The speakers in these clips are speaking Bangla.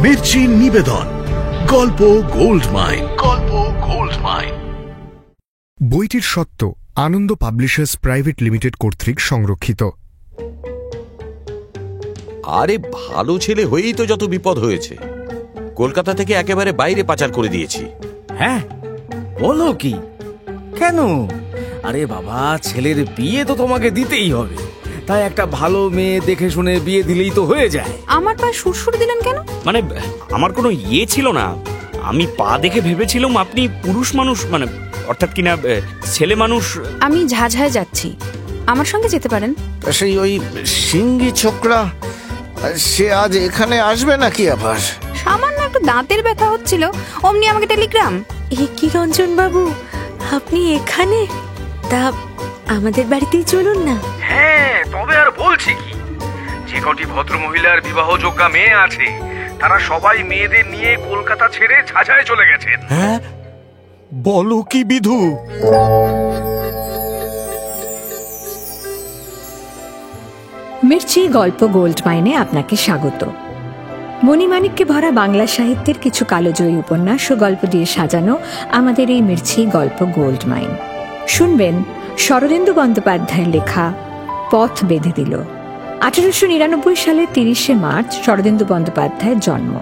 মির্চি নিবেদন গল্প গোল্ড মাইন। গল্প গোল্ড মাইন। বইটির সত্ত্ব আনন্দ পাবলিশার্স প্রাইভেট লিমিটেড কর্তৃক সংরক্ষিত। আরে ভালো ছেলে হয়েই তো যত বিপদ হয়েছে। কলকাতা থেকে একেবারে বাইরে পাচার করে দিয়েছি। হ্যাঁ, বলো কি? কেন? আরে বাবা, ছেলের বিয়ে তো তোমাকে দিতেই হবে, তাই একটা ভালো মেয়ে দেখে শুনে বিয়ে দিলেই তো হয়ে যায়। আমার পায়ে সুরসুর দিলেন কেন? মানে আমার কোনো ইয়ে ছিল না, আমি পা দেখে ভেবেছিলাম আপনি পুরুষ মানুষ, মানে অর্থাৎ কিনা ছেলে মানুষ। আমি ঝাঝায় যাচ্ছি, আমার সঙ্গে যেতে পারেন। সেই ওই সিঙ্গি ছোকরা সে আজ এখানে আসবে নাকি আবার? সামান্য একটু দাঁতের ব্যথা হচ্ছিল, অমনি আমাকে টেলিগ্রাম। এ কি রঞ্জন বাবু, আপনি এখানে? তা আমাদের বাড়িতেই চলুন না। হ্যাঁ, তবে আর বলছি কি, যে কটি ভদ্রমহিলার বিবাহযোগ্যা মেয়ে আছে তারা সবাই মেয়েদের নিয়ে কলকাতা ছেড়ে ঝাঝায় চলে গেছেন। হ্যাঁ, বলো কি বিধু? মির্চি গল্প গোল্ড মাইনে আপনাকে স্বাগত। মণিমাণিক্যে ভরা বাংলা সাহিত্যের কিছু কালোজয়ী উপন্যাস ও গল্প দিয়ে সাজানো আমাদের এই মির্চি গল্প গোল্ড মাইন। শুনবেন শরদিন্দু বন্দ্যোপাধ্যায়ের লেখা পথ বেঁধে দিল। 1899 সালের 30শে মার্চ শরদিন্দু বন্দ্যোপাধ্যায়ের জন্ম,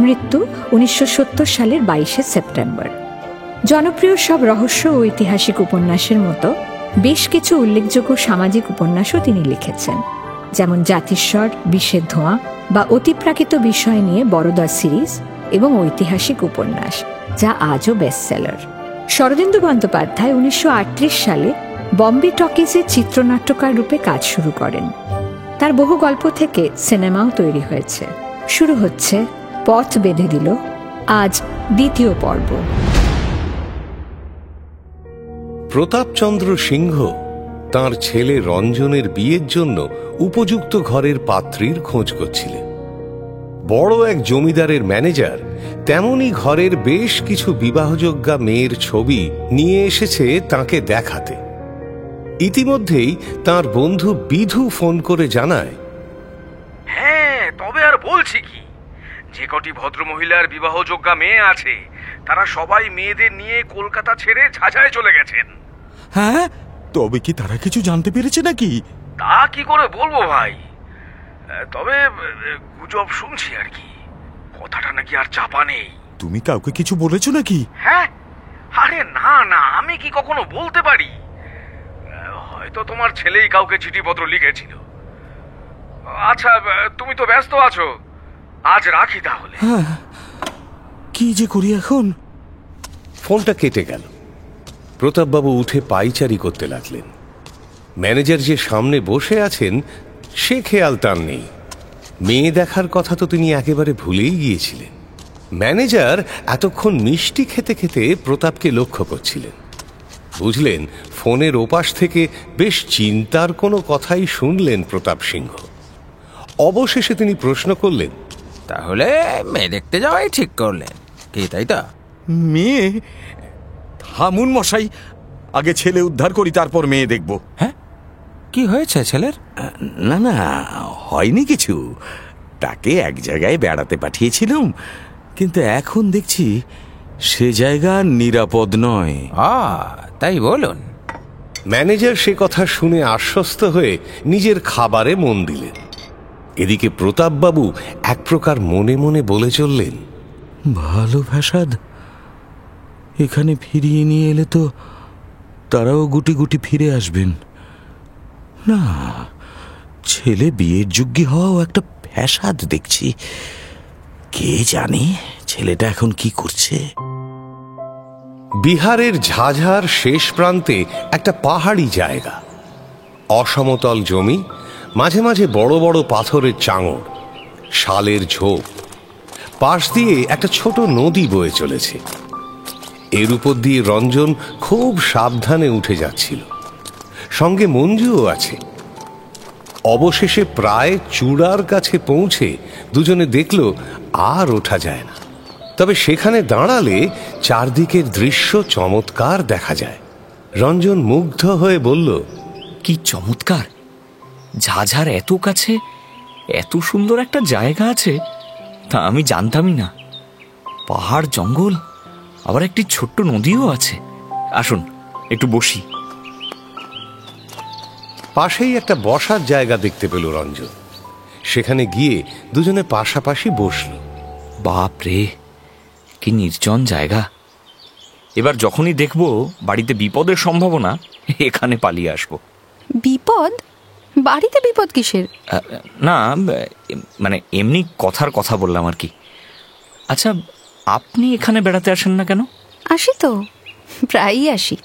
মৃত্যু 1970 সালের 22শে সেপ্টেম্বর। জনপ্রিয় সব রহস্য ও ঐতিহাসিক উপন্যাসের মতো বেশ কিছু উল্লেখযোগ্য সামাজিক উপন্যাসও তিনি লিখেছেন, যেমন জাতিস্বর, বিষের ধোঁয়া বা অতিপ্রাকৃত বিষয় নিয়ে বড়দা সিরিজ এবং ঐতিহাসিক উপন্যাস, যা আজও বেস্টসেলার। শরদিন্দু বন্দ্যোপাধ্যায় 1938 সালে বম্বে টকিজে চিত্রনাট্যকার রূপে কাজ শুরু করেন। তার বহু গল্প থেকে সিনেমাও তৈরি হয়েছে। শুরু হচ্ছে পথ বেঁধে দিল, আজ দ্বিতীয় পর্ব। প্রতাপচন্দ্র সিংহ তাঁর ছেলে রঞ্জনের বিয়ের জন্য উপযুক্ত ঘরের পাত্রীর খোঁজ করছিলেন। বড় এক জমিদারের ম্যানেজার তেমনি ঘরের বেশ কিছু বিবাহযোগ্যা মেয়ের ছবি নিয়ে এসেছে তাকে দেখাতে। ইতিমধ্যেই তার বন্ধু বিধু ফোন করে জানায়, হ্যাঁ, তবে আর বলছি কি, যে কটি ভদ্রমহিলার বিবাহযোগ্যা মেয়ে আছে তারা সবাই মেয়েদের নিয়ে কলকাতা ছেড়ে ঝাঝায় চলে গেছেন। হ্যাঁ, তবে কি তারা কিছু জানতে পেরেছে নাকি? তা কি করে বলবো ভাই, তবে গুজব শুনছি আর কি। কথাটা নাকি আর চাপা নেই। তুমি কাউকে কিছু বলেছো নাকি? হ্যাঁ, আরে না না, আমি কি কখনো বলতে পারি? হয়তো তোমার ছেলেই কাউকে চিঠিপত্র লিখেছিল। আচ্ছা, তুমি তো ব্যস্ত আছো, আজ রাখি তাহলে। হ্যাঁ, কি যে করি এখন। ফোনটা কেটে গেল। প্রতাপবাবু উঠে পায়চারি করতে লাগলেন। ম্যানেজার যে সামনে বসে আছেন সে খেয়াল তার নেই। মেয়ে দেখার কথা তো তিনি একেবারে ভুলেই গিয়েছিলেন। ম্যানেজার এতক্ষণ মিষ্টি খেতে খেতে প্রতাপকে লক্ষ্য করছিলেন। বুঝলেন ফোনের ওপাশ থেকে বেশ চিন্তার কোনো কথাই শুনলেন প্রতাপ সিংহ। অবশেষে তিনি প্রশ্ন করলেন, তাহলে মেয়ে দেখতে যাওয়াই ঠিক করলেন কি, তাই তো? মেয়ে? থামুন মশাই, আগে ছেলে উদ্ধার করি, তারপর মেয়ে দেখব। হ্যাঁ, কি হয়েছে ছেলের? না না, হয়নি কিছু। তাকে এক জায়গায় বেড়াতে পাঠিয়েছিলাম, কিন্তু এখন দেখছি সে জায়গা নিরাপদ নয়। তাই বলুন। ম্যানেজার সে কথা শুনে আশ্বস্ত হয়ে নিজের খাবারে মন দিলেন। এদিকে প্রতাপবাবু এক প্রকার মনে মনে বলে চললেন, ভালো ফ্যাসাদ, এখানে ফিরিয়ে নিয়ে এলে তো তারাও গুটি গুটি ফিরে আসবেন। না, ছেলে বিয়ের যোগ্য হওয়াও একটা ফ্যাসাদ দেখছি। কে জানে ছেলেটা এখন কি করছে। বিহারের ঝাঝার শেষ প্রান্তে একটা পাহাড়ি জায়গা, অসমতল জমি, মাঝে মাঝে বড় বড় পাথরের চাঙড়, শালের ঝোপ, পাশ দিয়ে একটা ছোট নদী বয়ে চলেছে। এর উপর দিয়ে রঞ্জন খুব সাবধানে উঠে যাচ্ছিল, সঙ্গে মঞ্জুও আছে। অবশেষে প্রায় চূড়ার কাছে পৌঁছে দুজনে দেখল আর ওঠা যায় না। তবে সেখানে দাঁড়ালে চারদিকের দৃশ্য চমৎকার দেখা যায়। রঞ্জন মুগ্ধ হয়ে বলল, কি চমৎকার! ঝাঝার এত কাছে এত সুন্দর একটা জায়গা আছে, তা আমি জানতামই না। পাহাড়, জঙ্গল, আবার একটি ছোট্ট নদীও আছে। আসুন একটু বসি। পাশেই একটা বসার জায়গা দেখতে পেল রঞ্জন। সেখানে গিয়ে দুজনে পাশাপাশি বসল। বাপ রে, কি নির্জন জায়গা! এবার যখনই দেখব বাড়িতে বিপদের সম্ভাবনা, এখানে পালিয়ে আসবো। বিপদ? বাড়িতে বিপদ কিসের? না, মানে এমনি কথার কথা বললাম আর কি। আচ্ছা, আপনি এখানে বেড়াতে আসেন না কেন? আসি তো, প্রায়ই আসি।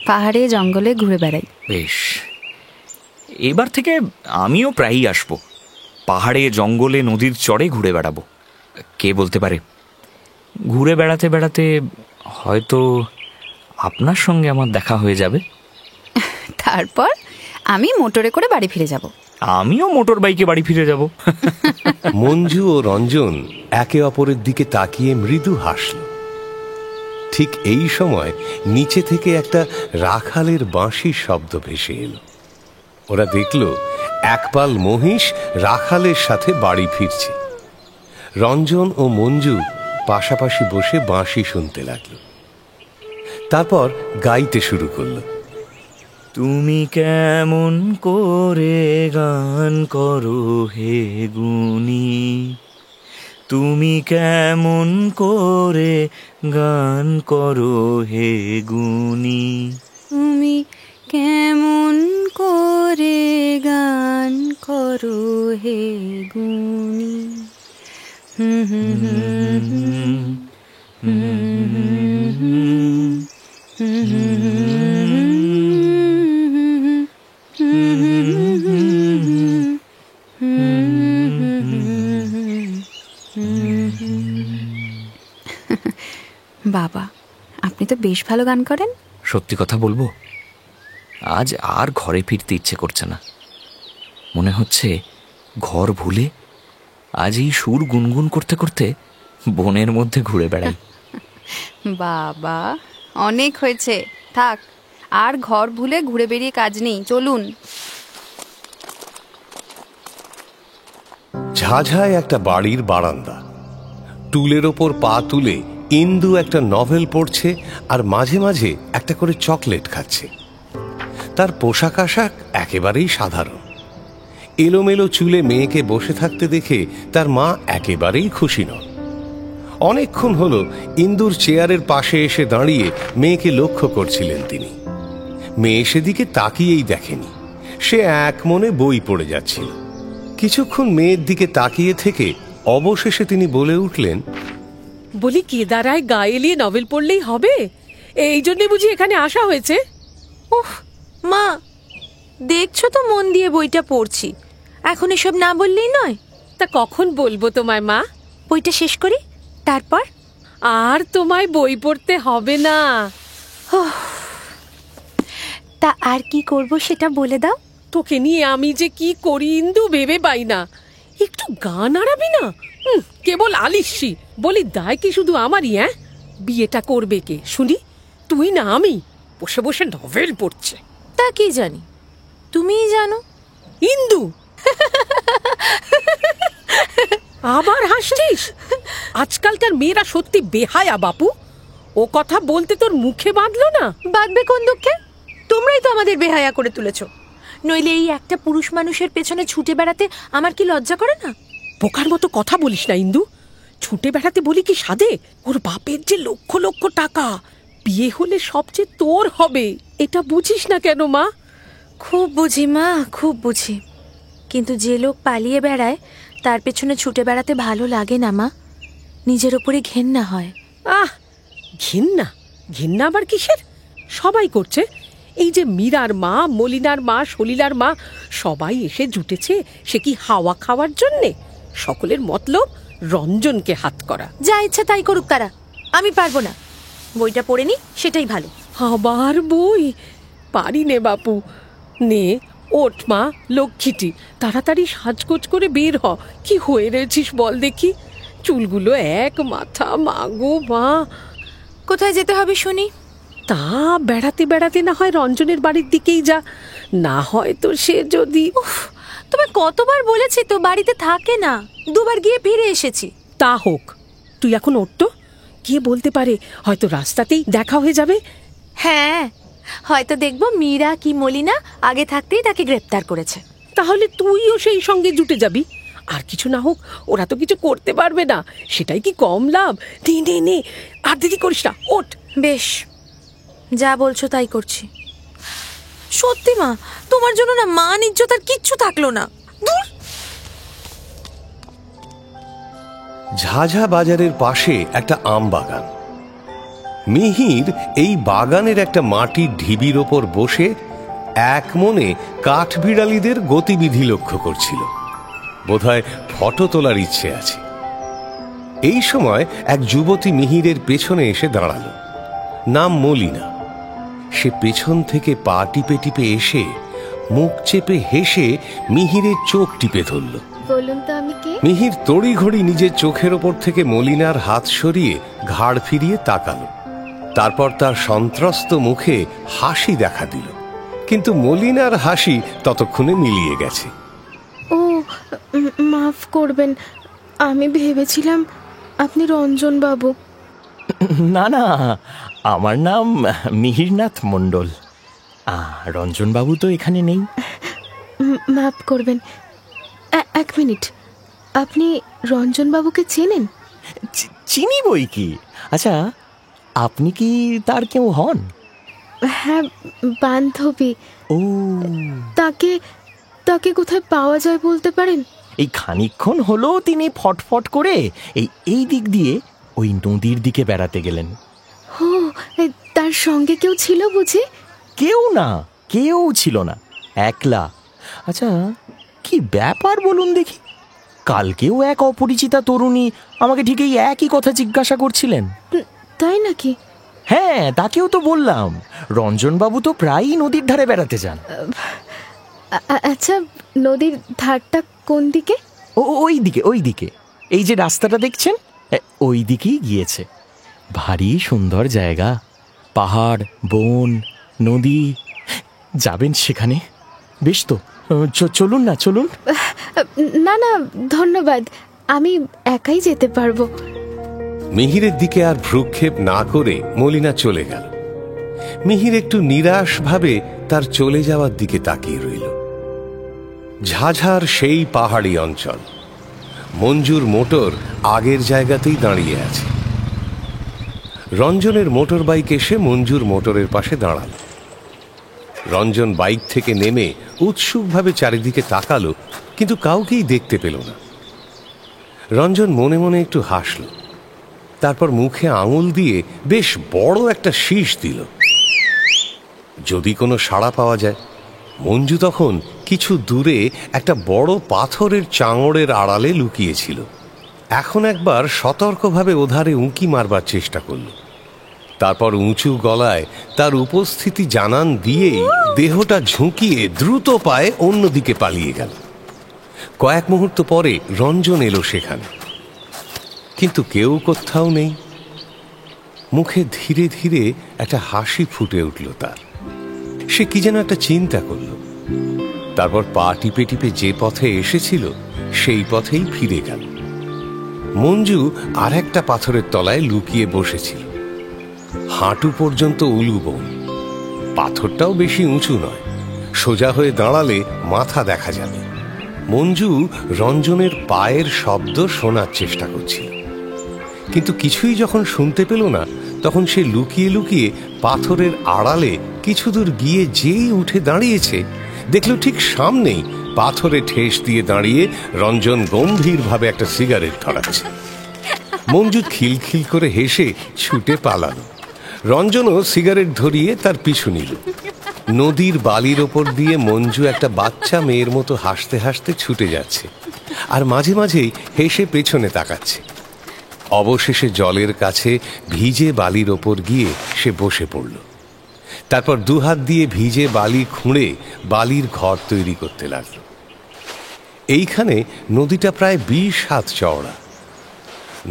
পাহাড়ে জঙ্গলে ঘুরে বেড়াই। বেশ, এবার থেকে আমিও প্রায়ই আসবো। পাহাড়ে, জঙ্গলে, নদীর চড়ে ঘুরে বেড়াবো। কে বলতে পারে, ঘুরে বেড়াতে বেড়াতে হয়তো আপনার সঙ্গে আমার দেখা হয়ে যাবে। তারপর আমি মোটরে করে বাড়ি ফিরে যাব। আমিও মোটর বাইকে বাড়ি ফিরে যাব। মঞ্জু ও রঞ্জন একে অপরের দিকে তাকিয়ে মৃদু হাসল। ঠিক এই সময় নিচে থেকে একটা রাখালের বাঁশির শব্দ ভেসে এলো। ওরা দেখল একপাল মহিষ রাখালের সাথে বাড়ি ফিরছে। রঞ্জন ও মঞ্জু পাশাপাশি বসে বাঁশি শুনতে লাগলো। তারপর গাইতে শুরু করলো। তুমি কেমন করে গান করো হে গুণী, তুমি কেমন করে গান করো হে গুণী, তুমি কেমন করে গান করো হে গুণী। বাবা, আপনি তো বেশ ভালো গান করেন। সত্যি কথা বলবো, আজ আর ঘরে ফিরতে ইচ্ছে করছে না। মনে হচ্ছে ঘর ভুলে আজ এই সুর গুনগুন করতে করতে বনের মধ্যে ঘুরে বেড়াই। বাবা, অনেক হয়েছে, থাক। আর ঘর ভুলে ঘুরে বেরিয়ে কাজ নেই, চলুন। ঝাঝায় একটা বাড়ির বারান্দা। টুলের ওপর পা তুলে ইন্দু একটা নভেল পড়ছে আর মাঝে মাঝে একটা করে চকলেট খাচ্ছে। তার পোশাক আশাক একেবারেই সাধারণ। এলোমেলো চুলে মেয়েকে বসে থাকতে দেখে তার মা একেবারেই খুশি নন। অনেকক্ষণ হলো ইন্দুর চেয়ারের পাশে এসে দাঁড়িয়ে মেয়েকে লক্ষ্য করছিলেন তিনি। মেয়ে সেদিকে তাকিয়েই দেখেনি, সে এক মনে বই পড়ে যাচ্ছিল। কিছুক্ষণ মেয়ের দিকে তাকিয়ে থেকে অবশেষে তিনি বলে উঠলেন, বলি কেদারায় গায়ে এলিয়ে নভেল পড়লেই হবে? এই জন্য বুঝি এখানে আসা হয়েছে? উফ মা, দেখছো তো মন দিয়ে বইটা পড়ছি, এখন এসব না বললেই নয়। তা কখন বলবো তোমায় মা? বইটা শেষ করি, তারপর। আর তোমায় বই পড়তে হবে না। তা আর কি করব সেটা বলে দাও। তোকে নিয়ে আমি যে কি করি ইন্দু ভেবে পাই না। একটু গান আড়াবি না? কেবল আলিস্যি। বলি দায় কি শুধু আমারই? বিয়েটা করবে কে শুনি, তুই না আমি? বসে বসে নভেল পড়ছে। তা কি জানি, তুমিই জানো। ইন্দু, আবার হাসছিস? আজকালকার মেয়েরা সত্যি বেহায়া বাপু। ও কথা বলতে তোর মুখে বাঁধলো না? বাঁধবে কোন দুঃখে? তোমরাই তো আমাদের বেহায়া করে তুলেছ। নইলে এই একটা পুরুষ মানুষের পেছনে ছুটে বেড়াতে আমার কি লজ্জা করে না? বোকার মতো কথা বলিস না ইন্দু। ছুটে বেড়াতে বলি কি সাধে? ওর বাপের যে লক্ষ লক্ষ টাকা, বিয়ে হলে সবচেয়ে তোর হবে। এটা বুঝিস না কেন মা? খুব বুঝি মা, খুব বুঝি। কিন্তু যে লোক পালিয়ে বেড়ায় তার পেছনে ছুটে বেড়াতে ভালো লাগে না মা, নিজের ওপরে ঘেন্না হয়। আহ, ঘেন্না? ঘেন্না আবার কিসের? সবাই করছে। এই যে মীরার মা, মলিনার মা, সলিলার মা, সবাই এসে জুটেছে সে কি হাওয়া খাওয়ার জন্যে? সকলের মতলব রঞ্জনকে হাত করা। যা ইচ্ছা তাই করুক তারা, আমি পারবো না। বইটা পড়ে নি, সেটাই ভালো। আবার বই? পারি নে বাপু। নে ওঠ মা, লক্ষ্মীটি, তাড়াতাড়ি সাজগোজ করে বের হ। কি হয়ে রয়েছিস বল দেখি? চুলগুলো এক মাথা। মাগো মা, কোথায় যেতে হবে শুনি? তা বেড়াতে বেড়াতে না হয় রঞ্জনের বাড়ির দিকেই যা, না হয় তো সে যদি। তোমায় কতবার বলেছি তো বাড়িতে থাকে না, দুবার গিয়ে ফিরে এসেছি। তা হোক, তুই এখন ওঠ তো। কে বলতে পারে, হয়তো রাস্তাতেই দেখা হয়ে যাবে। হ্যাঁ, হয়তো দেখবো মীরা কি মলিনা আগে থাকতেই তাকে গ্রেপ্তার করেছে। তাহলে তুইও সেই সঙ্গে জুটে যাবি। আর কিছু না হোক, ওরা তো কিছু করতে পারবে না, সেটাই কি কম লাভ? নে নে নে, আর দেরি করিস না, ওঠ। বেশ, যা বলছো তাই করছি। সত্যি মা, তোমার জন্য না মান ইজ্জত আর কিচ্ছু থাকলো না। ঝাঝা বাজারের পাশে একটা আম বাগান। মিহির এই বাগানের একটা মাটির ঢিবির ওপর বসে এক মনে কাঠবিড়ালিদের গতিবিধি লক্ষ্য করছিল। বোধহয় ফটো তোলার ইচ্ছে আছে। এই সময় এক যুবতী মিহিরের পেছনে এসে দাঁড়ালো। নাম মলিনা। সে পেছন থেকে পা টিপে টিপে এসে মুখ চেপে হেসে মিহিরের চোখ টিপে ধরল। বলুন তো আমি কে? মিহির তড়িঘড়ি নিজের চোখের ওপর থেকে মলিনার হাত সরিয়ে ঘাড় ফিরিয়ে তাকালো। তারপর তার সন্ত্রস্ত মুখে হাসি দেখা দিল, কিন্তু মলিনার হাসি ততক্ষণে মিলিয়ে গেছে। ও, মাফ করবেন, আমি ভেবেছিলাম আপনি রঞ্জন বাবু। না না, আমার নাম মিহিরনাথ মণ্ডল। রঞ্জনবাবু তো এখানে নেই। মাফ করবেন, এক মিনিট, আপনি রঞ্জন বাবুকে চেনেন? চিনি বই কি। আচ্ছা, আপনি কি তার কেউ হন? হ্যাঁ, বান্ধবী। ও, তাকে কোথায় পাওয়া যায় বলতে পারেন? এই খানিকক্ষণ হলো তিনি ফটফট করে এই দিক দিয়ে ওই নদীর দিকে বেড়াতে গেলেন। ও, তার সঙ্গে কেউ ছিল বুঝি? কেউ না, কেউ ছিল না, একলা। আচ্ছা, কি ব্যাপার বলুন দেখি? কালকেও এক অপরিচিতা তরুণী আমাকে ঠিক এই একই কথা জিজ্ঞাসা করছিলেন। তাই নাকি? হ্যাঁ, তাকেও তো বললাম রঞ্জনবাবু তো প্রায়ই নদীর ধারে বেড়াতে যান। আচ্ছা, নদীর ধারটা কোন দিকে? ওই দিকে, এই যে রাস্তাটা দেখছেন, ওই দিকেই গিয়েছে। ভারী সুন্দর জায়গা, পাহাড়, বন, নদী। যাবেন সেখানে? বেশ তো, চলুন না, চলুন। না না, ধন্যবাদ, আমি একাই যেতে পারবো। মিহিরের দিকে আর ভ্রুক্ষেপ না করে মলিনা চলে গেল। মিহির একটু নিরাশ ভাবে তার চলে যাওয়ার দিকে তাকিয়ে রইল। ঝাঝার সেই পাহাড়ি অঞ্চল। মঞ্জুর মোটর আগের জায়গাতেই দাঁড়িয়ে আছে। রঞ্জনের মোটর বাইক এসে মঞ্জুর মোটরের পাশে দাঁড়াল। রঞ্জন বাইক থেকে নেমে উৎসুকভাবে চারিদিকে তাকালো, কিন্তু কাউকেই দেখতে পেল না। রঞ্জন মনে মনে একটু হাসল, তারপর মুখে আঙুল দিয়ে বেশ বড় একটা শীষ দিল। যদি কোনো সাড়া পাওয়া যায়। মঞ্জু তখন কিছু দূরে একটা বড় পাথরের চাঙড়ের আড়ালে লুকিয়েছিল। এখন একবার সতর্কভাবে ওধারে উঁকি মারবার চেষ্টা করল। তারপর উঁচু গলায় তার উপস্থিতি জানান দিয়েই দেহটা ঝুঁকিয়ে দ্রুত পায়ে অন্যদিকে পালিয়ে গেল। কয়েক মুহূর্ত পরে রঞ্জন এলো সেখানে, কিন্তু কেউ কোথাও নেই। মুখে ধীরে ধীরে একটা হাসি ফুটে উঠল তার। সে কি যেন একটা চিন্তা করল, তারপর পা টিপে টিপে যে পথে এসেছিল সেই পথেই ফিরে গেল। মঞ্জু আর একটা পাথরের তলায় লুকিয়ে বসেছিল। হাঁটু পর্যন্ত উলু বন। পাথরটাও বেশি উঁচু নয়, সোজা হয়ে দাঁড়ালে মাথা দেখা যাবে। মঞ্জু রঞ্জনের পায়ের শব্দ শোনার চেষ্টা করছিল, কিন্তু কিছুই যখন শুনতে পেল না, তখন সে লুকিয়ে লুকিয়ে পাথরের আড়ালে কিছু দূর গিয়ে যেই উঠে দাঁড়িয়েছে, দেখল ঠিক সামনেই পাথরে ঠেস দিয়ে দাঁড়িয়ে রঞ্জন গম্ভীরভাবে একটা সিগারেট ধরাচ্ছে। মঞ্জু খিলখিল করে হেসে ছুটে পালালো। রঞ্জনও সিগারেট ধরিয়ে তার পিছু নিল। নদীর বালির ওপর দিয়ে মঞ্জু একটা বাচ্চা মেয়ের মতো হাসতে হাসতে ছুটে যাচ্ছে, আর মাঝে মাঝেই হেসে পেছনে তাকাচ্ছে। অবশেষে জলের কাছে ভিজে বালির ওপর গিয়ে সে বসে পড়ল। তারপর দুহাত দিয়ে ভিজে বালি খুঁড়ে বালির ঘর তৈরি করতে লাগলো। এইখানে নদীটা প্রায় 20 হাত চওড়া।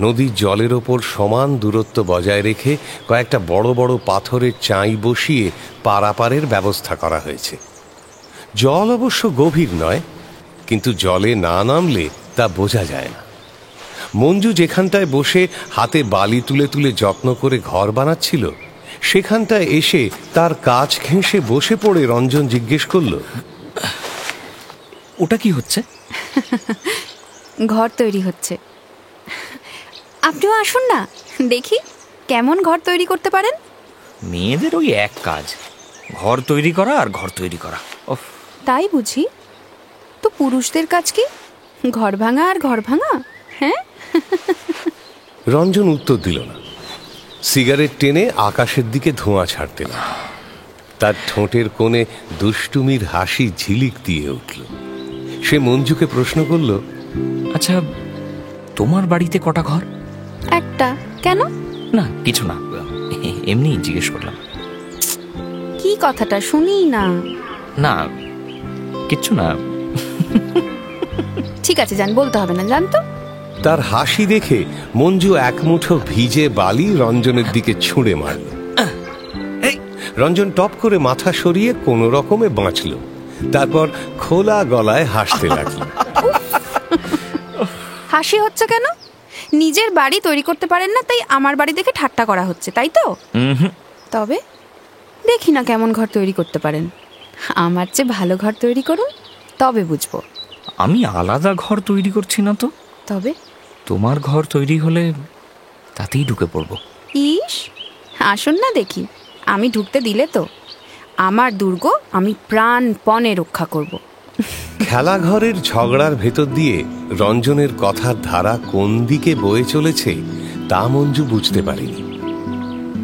নদীর জলের ওপর সমান দূরত্ব বজায় রেখে কয়েকটা বড় বড় পাথরের চাই বসিয়ে পারাপারের ব্যবস্থা করা হয়েছে। জল অবশ্য গভীর নয়, কিন্তু জলে না নামলে তা বোঝা যায় না। মঞ্জু যেখানটায় বসে হাতে বালি তুলে তুলে যত্ন করে ঘর বানাচ্ছিল, সেখানটায় এসে তার কাজ ঘেঁষে বসে পড়ে রঞ্জন জিজ্ঞেস করল, ওটা কি হচ্ছে? ঘর তৈরি হচ্ছে। আপনিও আসুন না, দেখি কেমন ঘর তৈরি করতে পারেন। মেয়েদের ওই এক কাজ, ঘর তৈরি করা আর ঘর তৈরি করা। ওফ, তাই বুঝি? তো পুরুষদের কাজ কি? ঘর ভাঙা আর ঘর ভাঙা? হ্যাঁ। রঞ্জন উত্তর দিল না। সিগারেট টেনে আকাশের দিকে ধোঁয়া ছাড়তে লাগল। তার ঠোঁটের কোণে দুষ্টুমির হাসি ঝিলিক দিয়ে উঠল। সে মঞ্জুকে প্রশ্ন করল, আচ্ছা, তোমার বাড়িতে কটা ঘর? একটা। কেন? না, কিছু না, এমনি জিজ্ঞেস করলাম। কি কথাটা শুনি না। না, কিচ্ছু না। ঠিক আছে, জান, বলতে হবে না, জানতো। তার হাসি দেখে মঞ্জু এক মুঠো ভিজে বালি রঞ্জনের দিকে ছুঁড়ে মারল। রঞ্জন টপ করে মাথা সরিয়ে কোনো রকমে বাঁচল। তারপর খোলা গলায় হাসতে লাগল। হাসি হচ্ছে কেন? নিজের বাড়ি তৈরি করতে পারেন না, তাই আমার বাড়ি দেখে ঠাট্টা করা হচ্ছে, তাই তো? তবে দেখি না কেমন ঘর তৈরি করতে পারেন। আমার চেয়ে ভালো ঘর তৈরি করুন, তবে বুঝবো। আমি আলাদা ঘর তৈরি করছি না তো। তবে তোমার ঘর তৈরি হলে তাতেই ঢুকে পড়বো। ইস, আসুন না দেখি। আমি ঢুকতে দিলে তো আমার দুর্গ আমি প্রাণপণে রক্ষা করব। খেলাঘরের ঝগড়ার ভেতর দিয়ে রঞ্জনের কথার ধারা কোন দিকে বয়ে চলেছে তা মঞ্জু বুঝতে পারেনি।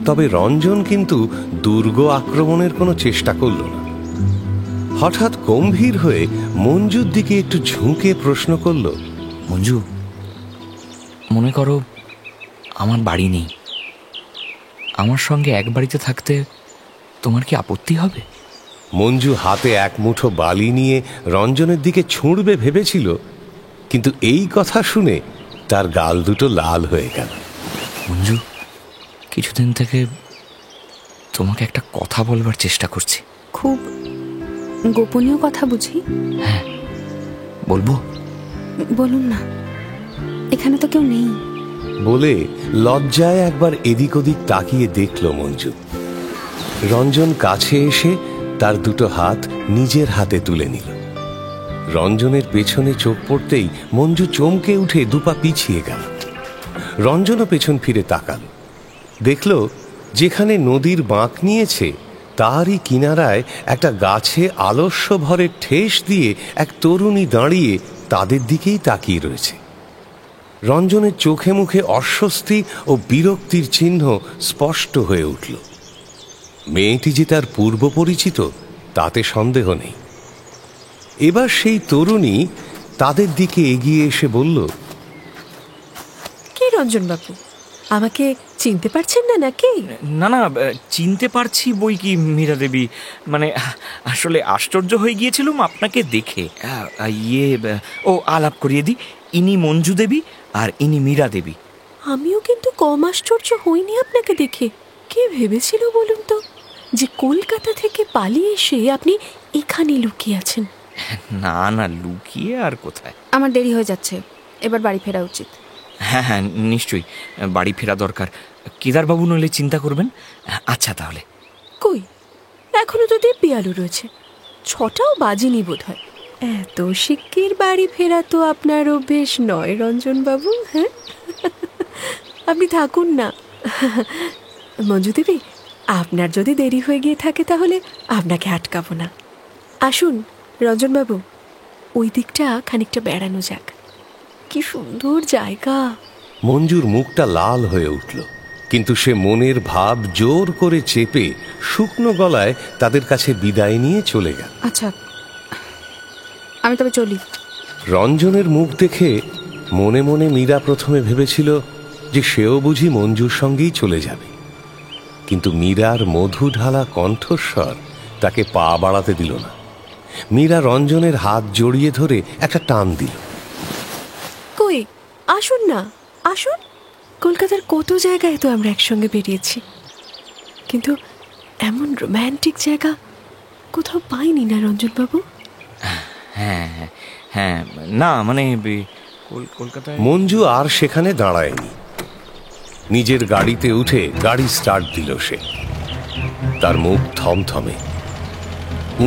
তবে রঞ্জন কিন্তু দুর্গ আক্রমণের কোনো চেষ্টা করল না। হঠাৎ গম্ভীর হয়ে মঞ্জুর দিকে একটু ঝুঁকে প্রশ্ন করল, মঞ্জু, মনে করো আমার বাড়ি নেই, আমার সঙ্গে এক বাড়িতে থাকতে তোমার কি আপত্তি হবে? মঞ্জু হাতে এক মুঠো বালি নিয়ে রঞ্জনের দিকে ছুঁড়বে ভেবেছিল, কিন্তু এই কথা শুনে তার গাল দুটো লাল হয়ে গেল। মঞ্জু, কিছুদিন থেকে তোমাকে একটা কথা বলবার চেষ্টা করছি। খুব গোপনীয় কথা বুঝি? হ্যাঁ, বলবো? বলুন না, এখানে তো কেউ নেই। বলে লজ্জায় একবার এদিক ওদিক তাকিয়ে দেখল মঞ্জু। রঞ্জন কাছে এসে তার দুটো হাত নিজের হাতে তুলে নিল। রঞ্জনের পেছনে চোখ পড়তেই মঞ্জু চমকে উঠে দুপা পিছিয়ে গেল। রঞ্জনও পেছন ফিরে তাকাল, দেখল যেখানে নদীর বাঁক নিয়েছে তারই কিনারায় একটা গাছে আলস্য ভরে ঠেস দিয়ে এক তরুণী দাঁড়িয়ে তাদের দিকেই তাকিয়ে রয়েছে। রঞ্জনের চোখে মুখে অস্বস্তি ও বিরক্তির চিহ্ন স্পষ্ট হয়ে উঠল। মেয়েটি যে তার পূর্ব পরিচিত তাতে সন্দেহ নেই। এবার সেই তরুণী তাদের দিকে এগিয়ে এসে বলল, কি রঞ্জন বাবু, আমাকে চিনতে পারছেন না নাকি? না না, চিনতে পারছি বই কি মীরা দেবী। মানে আসলে আশ্চর্য হয়ে গিয়েছিলাম আপনাকে দেখে। ও আলাপ করিয়ে দিই, ইনি মঞ্জু দেবী আর ইনি মীরা দেবী। আমিও কিন্তু কম আশ্চর্য হইনি আপনাকে দেখে। কে ভেবেছিল বলুন তো যে কলকাতা থেকে পালিয়ে এসে আপনি এখানে লুকিয়ে আছেন? না না, লুকিয়ে আর কোথায়। আমার দেরি হয়ে যাচ্ছে, এবার বাড়ি ফেরা উচিত। হ্যাঁ হ্যাঁ, নিশ্চয়ই বাড়ি ফেরা দরকার। কেদারবাবু নইলে চিন্তা করবেন। আচ্ছা তাহলে। কই, এখনো তো দিব্যি আলো রয়েছে, 6টাও বাজেনি বোধ হয়। এত শিগগির বাড়ি ফেরা তো আপনার অভ্যেস নয় রঞ্জন বাবু। হ্যাঁ, আপনি থাকুন না। মঞ্জু দেবী, আপনার যদি দেরি হয়ে গিয়ে থাকে তাহলে আপনাকে আটকাবো না। আসুন রঞ্জন বাবু, ওই দিকটা খানিকটা বেড়ানো যাক। কি সুন্দর জায়গা। মঞ্জুর মুখটা লাল হয়ে উঠল, কিন্তু সে মনের ভাব জোর করে চেপে শুকনো গলায় তাদের কাছে বিদায় নিয়ে চলে গেল। আচ্ছা, আমি তবে চলি। রঞ্জনের মুখ দেখে মনে মনে মীরা প্রথমে ভেবেছিল যে সেও বুঝি মঞ্জুর সঙ্গেই চলে যাবে, কিন্তু মীরার মধু ঢালা কণ্ঠস্বর তাকে পা বাড়াতে দিল না। মীরা রঞ্জনের হাত জড়িয়ে ধরে একটা টান দিল। কই, আসুন না, আসুন। কলকাতার কত জায়গায় তো আমরা একসঙ্গে বেরিয়েছি, কিন্তু এমন রোম্যান্টিক জায়গা কোথাও পাইনি না রঞ্জন বাবু। হ্যাঁ হ্যাঁ, না মানে কলকাতায় মঞ্জু আর সেখানে দাঁড়ায়নি। নিজের গাড়িতে উঠে গাড়ি স্টার্ট দিল সে। তার মুখ থমথমে।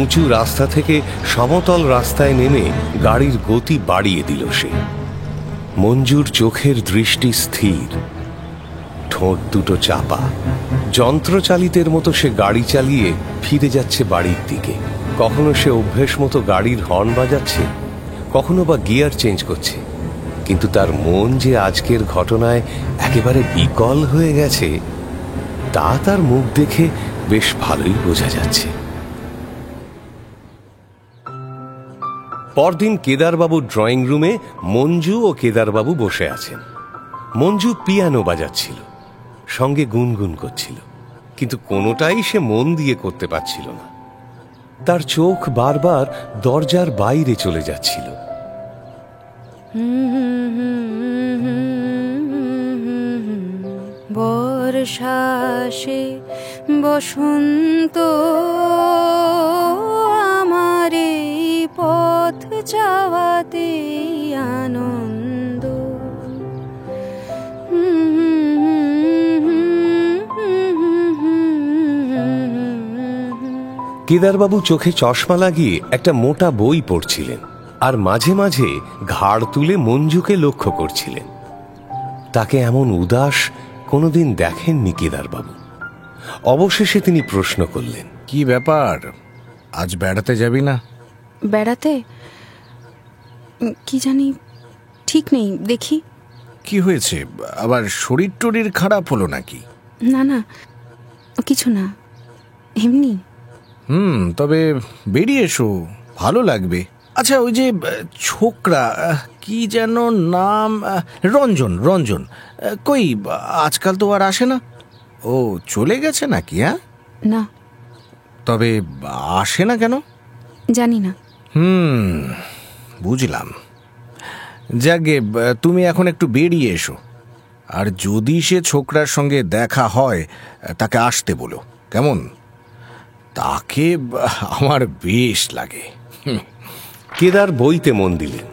উঁচু রাস্তা থেকে সমতল রাস্তায় নেমে গাড়ির গতি বাড়িয়ে দিল সে। মঞ্জুর চোখের দৃষ্টি স্থির, ঠোঁট দুটো চাপা। যন্ত্রচালিতের মতো সে গাড়ি চালিয়ে ফিরে যাচ্ছে বাড়ির দিকে। কখনো সে অভ্যেস মতো গাড়ির হর্ন বাজাচ্ছে, কখনো বা গিয়ার চেঞ্জ করছে, কিন্তু তার মন যে আজকের ঘটনায় একেবারে বিকল হয়ে গেছে তা তার মুখ দেখে বেশ ভালোই বোঝা যাচ্ছে। পরদিন কেদারবাবুর ড্রয়িং রুমে মঞ্জু ও কেদারবাবু বসে আছেন। মঞ্জু পিয়ানো বাজাচ্ছিল, সঙ্গে গুনগুন করছিল, কিন্তু কোনোটাই সে মন দিয়ে করতে পারছিল না। তার চোখ বারবার দরজার বাইরে চলে যাচ্ছিল। বর্ষাসে বসন্ত আমার এই পথ যাওয়াতে আনন্দ। কেদারবাবু চোখে চশমা লাগিয়ে একটা মোটা বই পড়ছিলেন আর মাঝে মাঝে ঘাড় তুলে মঞ্জুকে লক্ষ্য করছিলেন। তাকে এমন উদাস কোনোদিন দেখেননি কেদারবাবু। অবশেষে তিনি প্রশ্ন করলেন, কি ব্যাপার, আজ বেড়াতে যাবি না? বেড়াতে? কি জানি, ঠিক নেই, দেখি। কি হয়েছে, আবার শরীর টরীর খারাপ হলো নাকি? না না, কিছু না, এমনি। তবে বেরিয়ে এসো, ভালো লাগবে। আচ্ছা, ওই যে ছোকরা, কি যেন নাম, রঞ্জন, রঞ্জন কই আজকাল তো আর আসে না? ও চলে গেছে নাকি? হ্যাঁ না। তবে আসে না কেন জানি না। বুঝলাম। যাকে, তুমি এখন একটু বেরিয়ে এসো, আর যদি সে ছোকরার সঙ্গে দেখা হয় তাকে আসতে বলো, কেমন? তাকে আমার বেশ লাগে। কেদার বইতে মন দিলেন।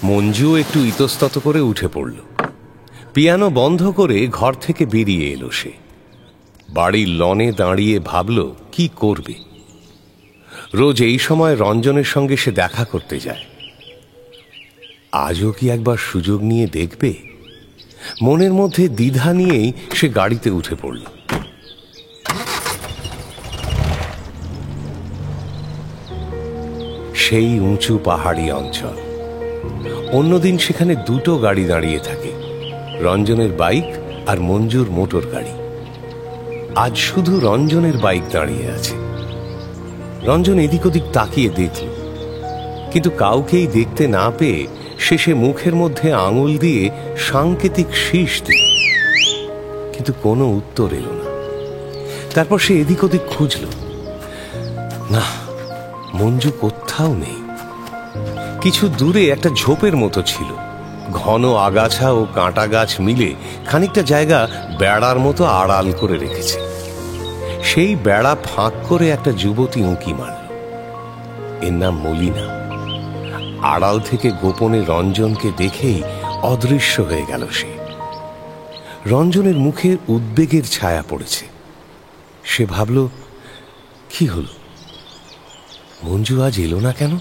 মঞ্জু একটু ইতস্তত করে উঠে পড়ল। পিয়ানো বন্ধ করে ঘর থেকে বেরিয়ে এলো সে। বাড়ির লনে দাঁড়িয়ে ভাবল কি করবে। রোজ এই সময় রঞ্জনের সঙ্গে সে দেখা করতে যায়। আজও কি একবার সুযোগ নিয়ে দেখবে? মনের মধ্যে দ্বিধা নিয়েই সে গাড়িতে উঠে পড়ল। সেই উঁচু পাহাড়ি অঞ্চল। অন্যদিন সেখানে দুটো গাড়ি দাঁড়িয়ে থাকে, রঞ্জনের বাইক আর মঞ্জুর মোটর গাড়ি। আজ শুধু রঞ্জনের বাইক দাঁড়িয়ে আছে। রঞ্জন এদিক ওদিক তাকিয়ে দেখল, কিন্তু কাউকেই দেখতে না পেয়ে শেষে মুখের মধ্যে আঙুল দিয়ে সাংকেতিক শীষ দিল, কিন্তু কোনো উত্তর এলো না। তারপর সে এদিক ওদিক খুঁজল, না, মঞ্জু কোথাও নেই। কিছু দূরে একটা ঝোপের মতো ছিল, ঘন আগাছা ও কাঁটা গাছ মিলে খানিকটা জায়গা বেড়ার মতো আড়াল করে রেখেছে। সেই বেড়া ফাঁক করে একটা যুবতী উঁকি মারল। এর নাম মলিনা। আড়াল থেকে গোপনে রঞ্জনকে দেখেই অদৃশ্য হয়ে গেল সে। রঞ্জনের মুখে উদ্বেগের ছায়া পড়েছে। সে ভাবল, কি হলো, মঞ্জু আজ এলো না কেন?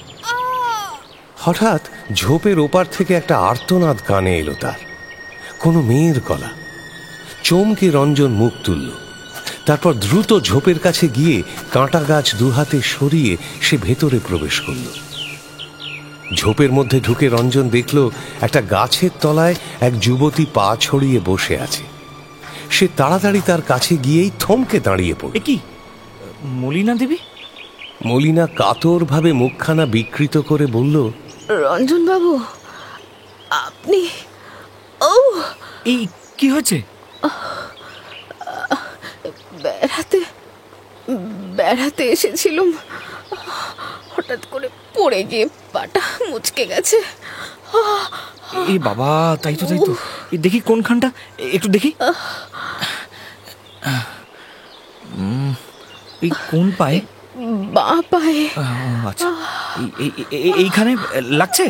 হঠাৎ ঝোপের ওপার থেকে একটা আর্তনাদ কানে এলো তার, কোনো মেয়ের গলা। চমকে রঞ্জন মুখ তুলল। তারপর দ্রুত ঝোপের কাছে গিয়ে কাঁটা গাছ দুহাতে সরিয়ে সে ভেতরে প্রবেশ করল। ঝোপের মধ্যে ঢুকে রঞ্জন দেখল একটা গাছের তলায় এক যুবতী পা ছড়িয়ে বসে আছে। সে তাড়াতাড়ি তার কাছে গিয়েই থমকে দাঁড়িয়ে পড়ল। কি, মলিনা দেবী? মলিনা কাতরভাবে মুখখানা বিকৃত করে বলল, রঞ্জন বাবু, আপনি? ও, এই কি হয়েছে? বেড়াতে এসেছিলাম, হঠাৎ করে পড়ে গিয়ে পাটা মুচকে গেছে। এই বাবা, তাই তো তাই তো। দেখি কোনখানটা, একটু দেখি। এই কোন পায়ে? বাঁ পায়ে। আচ্ছা, এইখানে লাগছে?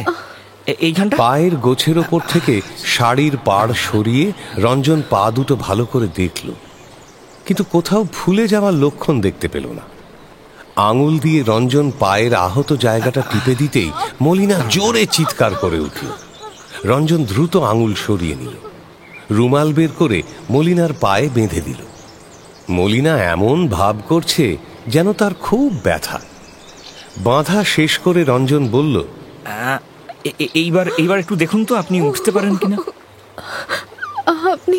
এইখানটা পায়ের গোছের ওপর থেকে শাড়ির পাড় সরিয়ে রঞ্জন পা দুটো ভালো করে দেখল, কিন্তু কোথাও ফুলে যাওয়ার লক্ষণ দেখতে পেল না। আঙুল দিয়ে রঞ্জন পায়ের আহত জায়গাটা টিপে দিতেই মলিনা জোরে চিৎকার করে উঠল। রঞ্জন দ্রুত আঙুল সরিয়ে নিল, রুমাল বের করে মলিনার পায়ে বেঁধে দিল। মলিনা এমন ভাব করছে যেন তার খুব ব্যথা। বাঁধা শেষ করে রঞ্জন বলল, এইবার একটু দেখুন তো আপনি উঠতে পারেন কিনা। আপনি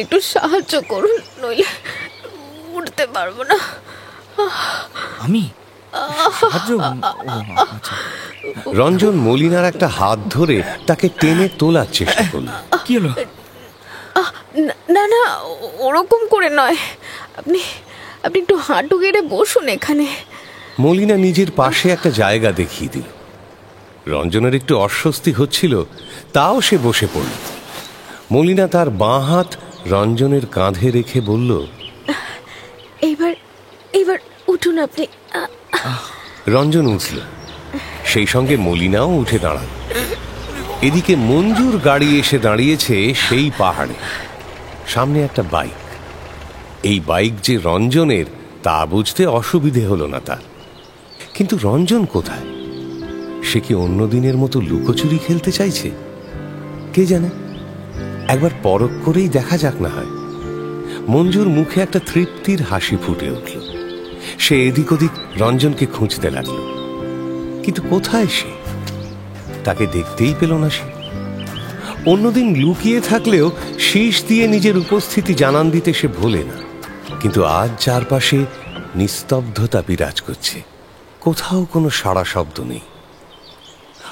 একটু সাহায্য করুন, নইলে উঠতে পারবো না। আমি রঞ্জন মলিনার একটা হাত ধরে তাকে টেনে তোলার চেষ্টা করল। কি হলো? না না, ওরকম করে নয়, আপনি একটু হাঁটু গেড়ে বসুন এখানে। মলিনা নিজের পাশে একটা জায়গা দেখিয়ে দিল। রঞ্জনের একটু অস্বস্তি হচ্ছিল, তাও সে বসে পড়ল। মলিনা তার বাঁ হাত রঞ্জনের কাঁধে রেখে বলল, এইবার উঠুন আপনি। রঞ্জন উঠল, সেই সঙ্গে মলিনাও উঠে দাঁড়াল। এদিকে মঞ্জুর গাড়ি এসে দাঁড়িয়েছে সেই পাহাড়ে। সামনে একটা বাইক। এই বাইক যে রঞ্জনের তা বুঝতে অসুবিধে হলো না তার। কিন্তু রঞ্জন কোথায়? সে কি অন্য দিনের মতো লুকোচুরি খেলতে চাইছে? কে জানে, একবার পরখ করেই দেখা যাক না হয়। মঞ্জুর মুখে একটা তৃপ্তির হাসি ফুটে উঠল। সে এদিক ওদিক রঞ্জনকে খুঁজতে লাগলো, কিন্তু কোথায় সে? তাকে দেখতেই পেল না সে। অন্যদিন লুকিয়ে থাকলেও শীষ দিয়ে নিজের উপস্থিতি জানান দিতে সে ভোলে না, কিন্তু আজ চারপাশে নিস্তব্ধতা বিরাজ করছে। কোথাও কোনো সাড়া শব্দ নেই।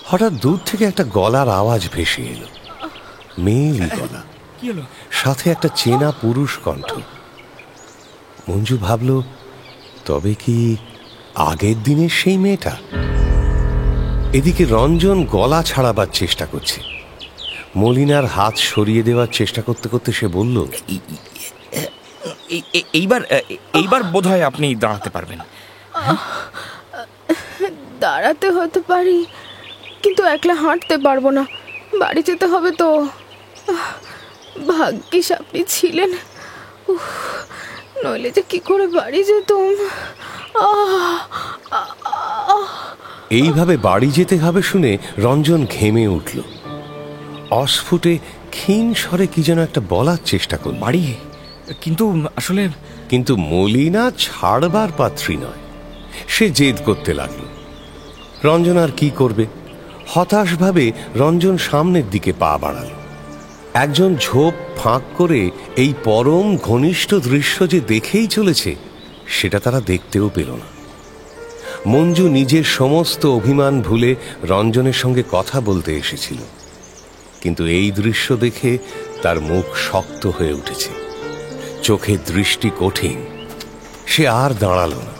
হঠাৎ দূর থেকে একটা গলার আওয়াজ ভেসে এলো, মেয়েলি গলা, সাথে একটা চেনা পুরুষ কণ্ঠ। মঞ্জু ভাবল, তবে কি আগের দিনের সেই মেয়েটা? এদিকে রঞ্জন গলা ছাড়াবার চেষ্টা করছে। মলিনার হাত সরিয়ে দেওয়ার চেষ্টা করতে করতে সে বলল, এইবার বোধহয় আপনি দাঁড়াতে পারবেন। দাঁড়াতে হতে পারি, কিন্তু একলা হাঁটতে পারবো না। বাড়ি যেতে হবে তো। ভাগ্যিস আপনি ছিলেন, নইলে যে কি করে বাড়ি যেতাম। এইভাবে বাড়ি যেতে হবে শুনে রঞ্জন ঘেমে উঠল। অস্ফুটে ক্ষীণ স্বরে কি যেন একটা বলার চেষ্টা করল। বাড়ি? কিন্তু মলিনা ছাড়বার পাত্রী নয়। সে জেদ করতে লাগল। রঞ্জন আর কি করবে? হতাশভাবে রঞ্জন সামনের দিকে পা বাড়াল। একজন ঝোপ ফাঁক করে এই পরম ঘনিষ্ঠ দৃশ্য যে দেখেই চলেছে, সেটা তারা দেখতেও পেল না। মঞ্জু নিজের সমস্ত অভিমান ভুলে রঞ্জনের সঙ্গে কথা বলতে এসেছিল, কিন্তু এই দৃশ্য দেখে তার মুখ শক্ত হয়ে উঠেছে, চোখের দৃষ্টি কঠিন। সে আর দাঁড়ালো না।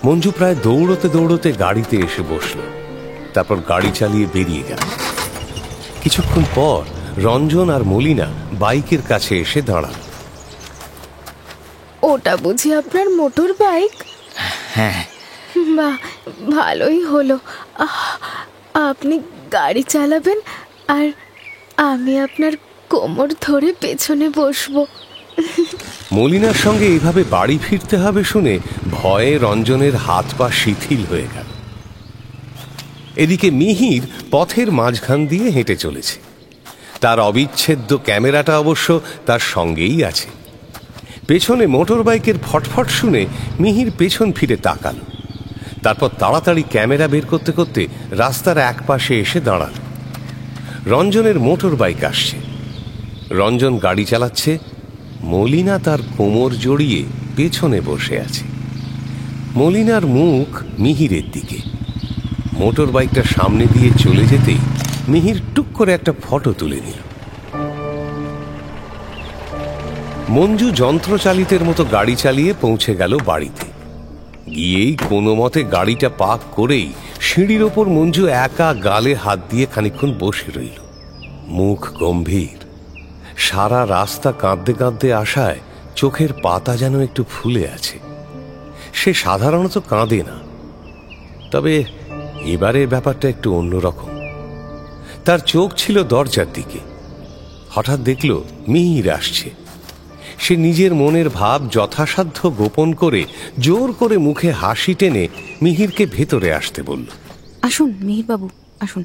মঞ্জু প্রায় দৌড়তে দৌড়তে গাড়িতে এসে বসল, তারপর গাড়ি চালিয়ে বেরিয়ে গেল। কিছুক্ষণ পর রঞ্জন আর মলিনা বাইকের কাছে এসে দাঁড়াল। ওটা বুঝি আপনার মোটর বাইক? হ্যাঁ। বাহ, ভালোই হলো। আপনি গাড়ি চালাবেন আর আমি আপনার কোমর ধরে পেছনে বসবো। মলিনার সঙ্গে এইভাবে বাড়ি ফিরতে হবে শুনে ভয়ে রঞ্জনের হাত পা শিথিল হয়ে গেল। এদিকে মিহির পথের মাঝখান দিয়ে হেঁটে চলেছে। তার অবিচ্ছেদ্য ক্যামেরাটা অবশ্য তার সঙ্গেই আছে। পেছনে মোটর বাইকের ফটফট শুনে মিহির পেছন ফিরে তাকাল। তারপর তাড়াতাড়ি ক্যামেরা বের করতে করতে রাস্তার এক পাশে এসে দাঁড়াল। রঞ্জনের মোটর বাইক আসছে। রঞ্জন গাড়ি চালাচ্ছে, মলিনা তার কোমর জড়িয়ে পেছনে বসে আছে। মলিনার মুখ মিহিরের দিকে। মোটর বাইকটা সামনে দিয়ে চলে যেতেই মিহির টুক করে একটা ফটো তুলে নিল। মঞ্জু যন্ত্রচালিতের মতো গাড়ি চালিয়ে পৌঁছে গেল বাড়িতে। গিয়েই কোনো মতে গাড়িটা পার্ক করেই সিঁড়ির ওপর মঞ্জু একা গালে হাত দিয়ে খানিকক্ষণ বসে রইল, মুখ গম্ভীর। সারা রাস্তা কাঁদতে কাঁদতে আসায় চোখের পাতা যেন একটু ফুলে আছে। সে সাধারণত কাঁদে না, তবে এবারের ব্যাপারটা একটু অন্যরকম। তার চোখ ছিল দরজার দিকে। হঠাৎ দেখল মিহির আসছে। সে নিজের মনের ভাব যথাসাধ্য গোপন করে জোর করে মুখে হাসি টেনে মিহিরকে ভেতরে আসতে বলল। আসুন মিহির বাবু, আসুন।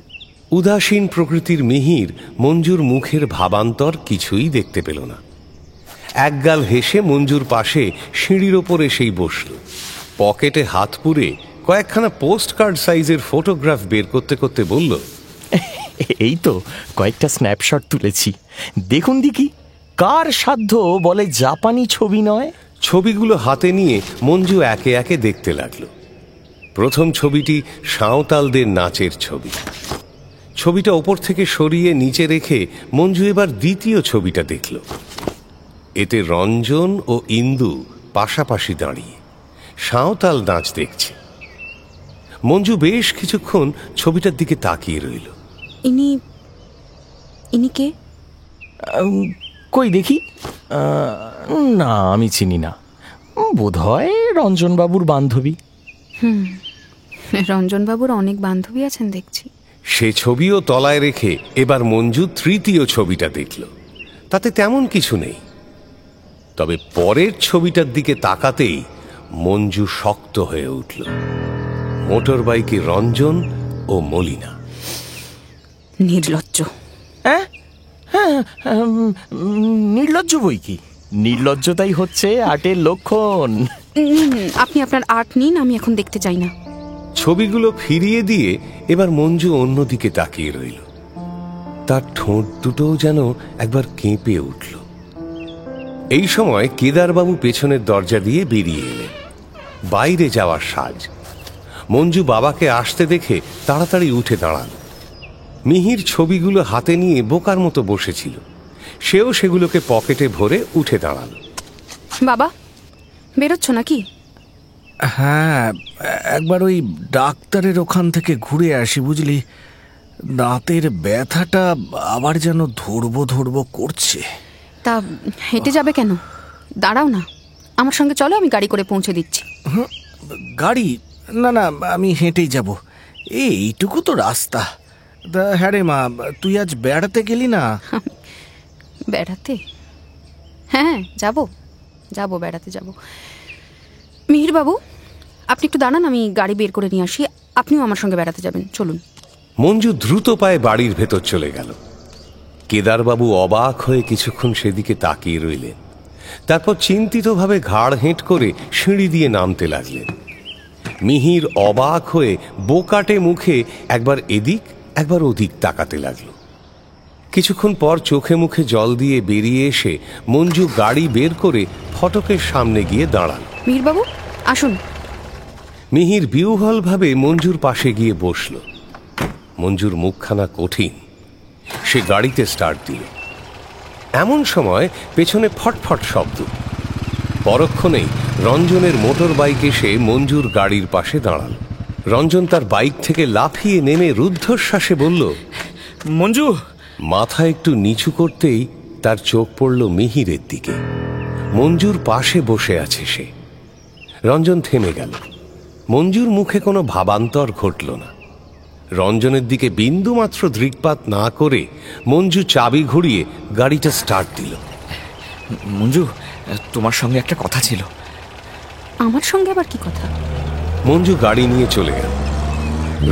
উদাসীন প্রকৃতির মিহির মঞ্জুর মুখের ভাবান্তর কিছুই দেখতে পেল না। একগাল হেসে মঞ্জুর পাশে সিঁড়ির ওপরে সেই বসল। পকেটে হাত পুরে কয়েকখানা পোস্ট কার্ড সাইজের ফটোগ্রাফ বের করতে করতে বলল, এই তো কয়েকটা স্ন্যাপশট তুলেছি, দেখুন দেখি কার সাধ্য বলে জাপানি ছবি নয়। ছবিগুলো হাতে নিয়ে মঞ্জু একে একে দেখতে লাগলো। প্রথম ছবিটি সাঁওতালদের নাচের ছবি। ছবিটা ওপর থেকে সরিয়ে নিচে রেখে মঞ্জু এবার দ্বিতীয় ছবিটা দেখল। এতে রঞ্জন ও ইন্দু পাশাপাশি দাঁড়িয়ে সাঁওতাল নাচ দেখছে। মঞ্জু বেশ কিছুক্ষণ ছবিটার দিকে তাকিয়ে রইল। ইনি কে? কই দেখি, না আমি চিনি না, বোধহয় রঞ্জনবাবুর বান্ধবী। রঞ্জনবাবুর অনেক বান্ধবী আছেন দেখছি। সে ছবিও তলায় রেখে এবার মঞ্জু তৃতীয় ছবিটা দেখল। তাতে তেমন কিছু নেই, তবে পরের ছবিটার দিকে তাকাতেই মঞ্জু শক্ত হয়ে উঠল। মোটর বাইকে রঞ্জন ও মলিনা। নির্লজ্জ। নির্লজ্জ বই কি? নির্লজ্জতাই হচ্ছে আর্টের লক্ষণ। আপনি আপনার আর্ট নিন, আমি এখন দেখতে চাই না। ছবিগুলো ফিরিয়ে দিয়ে এবার মঞ্জু অন্যদিকে তাকিয়ে রইল। তার ঠোঁট দুটোও যেন একবার কেঁপে উঠল। এই সময় কেদারবাবু পেছনের দরজা দিয়ে বেরিয়ে এলেন। বাইরে যাওয়ার সাজ। মঞ্জু বাবাকে আসতে দেখে তাড়াতাড়ি উঠে দাঁড়াল। মিহির ছবিগুলো হাতে নিয়ে বোকার মতো বসেছিল। সেও সেগুলোকে পকেটে ভরে উঠে দাঁড়াল। বাবা, বেরোচ্ছ নাকি? হ্যাঁ, একবার ওই ডাক্তারের ওখান থেকে ঘুরে আসি বুঝলি। দাঁতের ব্যথাটা আবার যেন ধরবো ধরবো করছে। তা হেঁটে যাবে কেন? দাঁড়াও না, আমার সঙ্গে চলো, আমি গাড়ি করে পৌঁছে দিচ্ছি। গাড়ি? না না, আমি হেঁটেই যাব, এইটুকু তো রাস্তা। হ্যাঁ রে মা, তুই আজ বেড়াতে গেলি না? বেড়াতে? হ্যাঁ যাব, বেড়াতে যাব। মিহির বাবু, আপনি একটু দাঁড়ান, আমি গাড়ি বের করে নিয়ে আসি, আপনিও আমার সঙ্গে বেড়াতে যাবেন, চলুন। মঞ্জু দ্রুত পায়ে বাড়ির ভেতর চলে গেল। কেদারবাবু অবাক হয়ে কিছুক্ষণ সেদিকে তাকিয়ে রইলেন। তারপর চিন্তিতভাবে ঘাড় হেঁট করে সিঁড়ি দিয়ে নামতে লাগলেন। মিহির অবাক হয়ে বোকাটে মুখে একবার এদিক একবার ওদিক তাকাতে লাগলো। কিছুক্ষণ পর চোখে মুখে জল দিয়ে বেরিয়ে এসে মঞ্জু গাড়ি বের করে ফটকের সামনে গিয়ে দাঁড়াল। মিহির বাবু আসুন। মিহির বিহ্বলভাবে মঞ্জুর পাশে গিয়ে বসল। মঞ্জুর মুখখানা কঠিন। সে গাড়িতে স্টার্ট দিল। এমন সময় পেছনে ফটফট শব্দ। পরক্ষণেই রঞ্জনের মোটর বাইক এসে মঞ্জুর গাড়ির পাশে দাঁড়াল। রঞ্জন তার বাইক থেকে লাফিয়ে নেমে রুদ্ধশ্বাসে বলল, মঞ্জু। মাথা একটু নিচু করতেই তার চোখ পড়ল মিহিরের দিকে। মঞ্জুর পাশে বসে আছে সে। রঞ্জন থেমে গেল। মঞ্জুর মুখে কোনো ভাবান্তর ঘটল না। রঞ্জনের দিকে বিন্দুমাত্র দৃকপাত না করে মঞ্জু চাবি ঘুরিয়ে গাড়িটা স্টার্ট দিল। মঞ্জু, তোমার সঙ্গে একটা কথা ছিল। আমার সঙ্গে আবার কি কথা? মঞ্জু গাড়ি নিয়ে চলে গেল।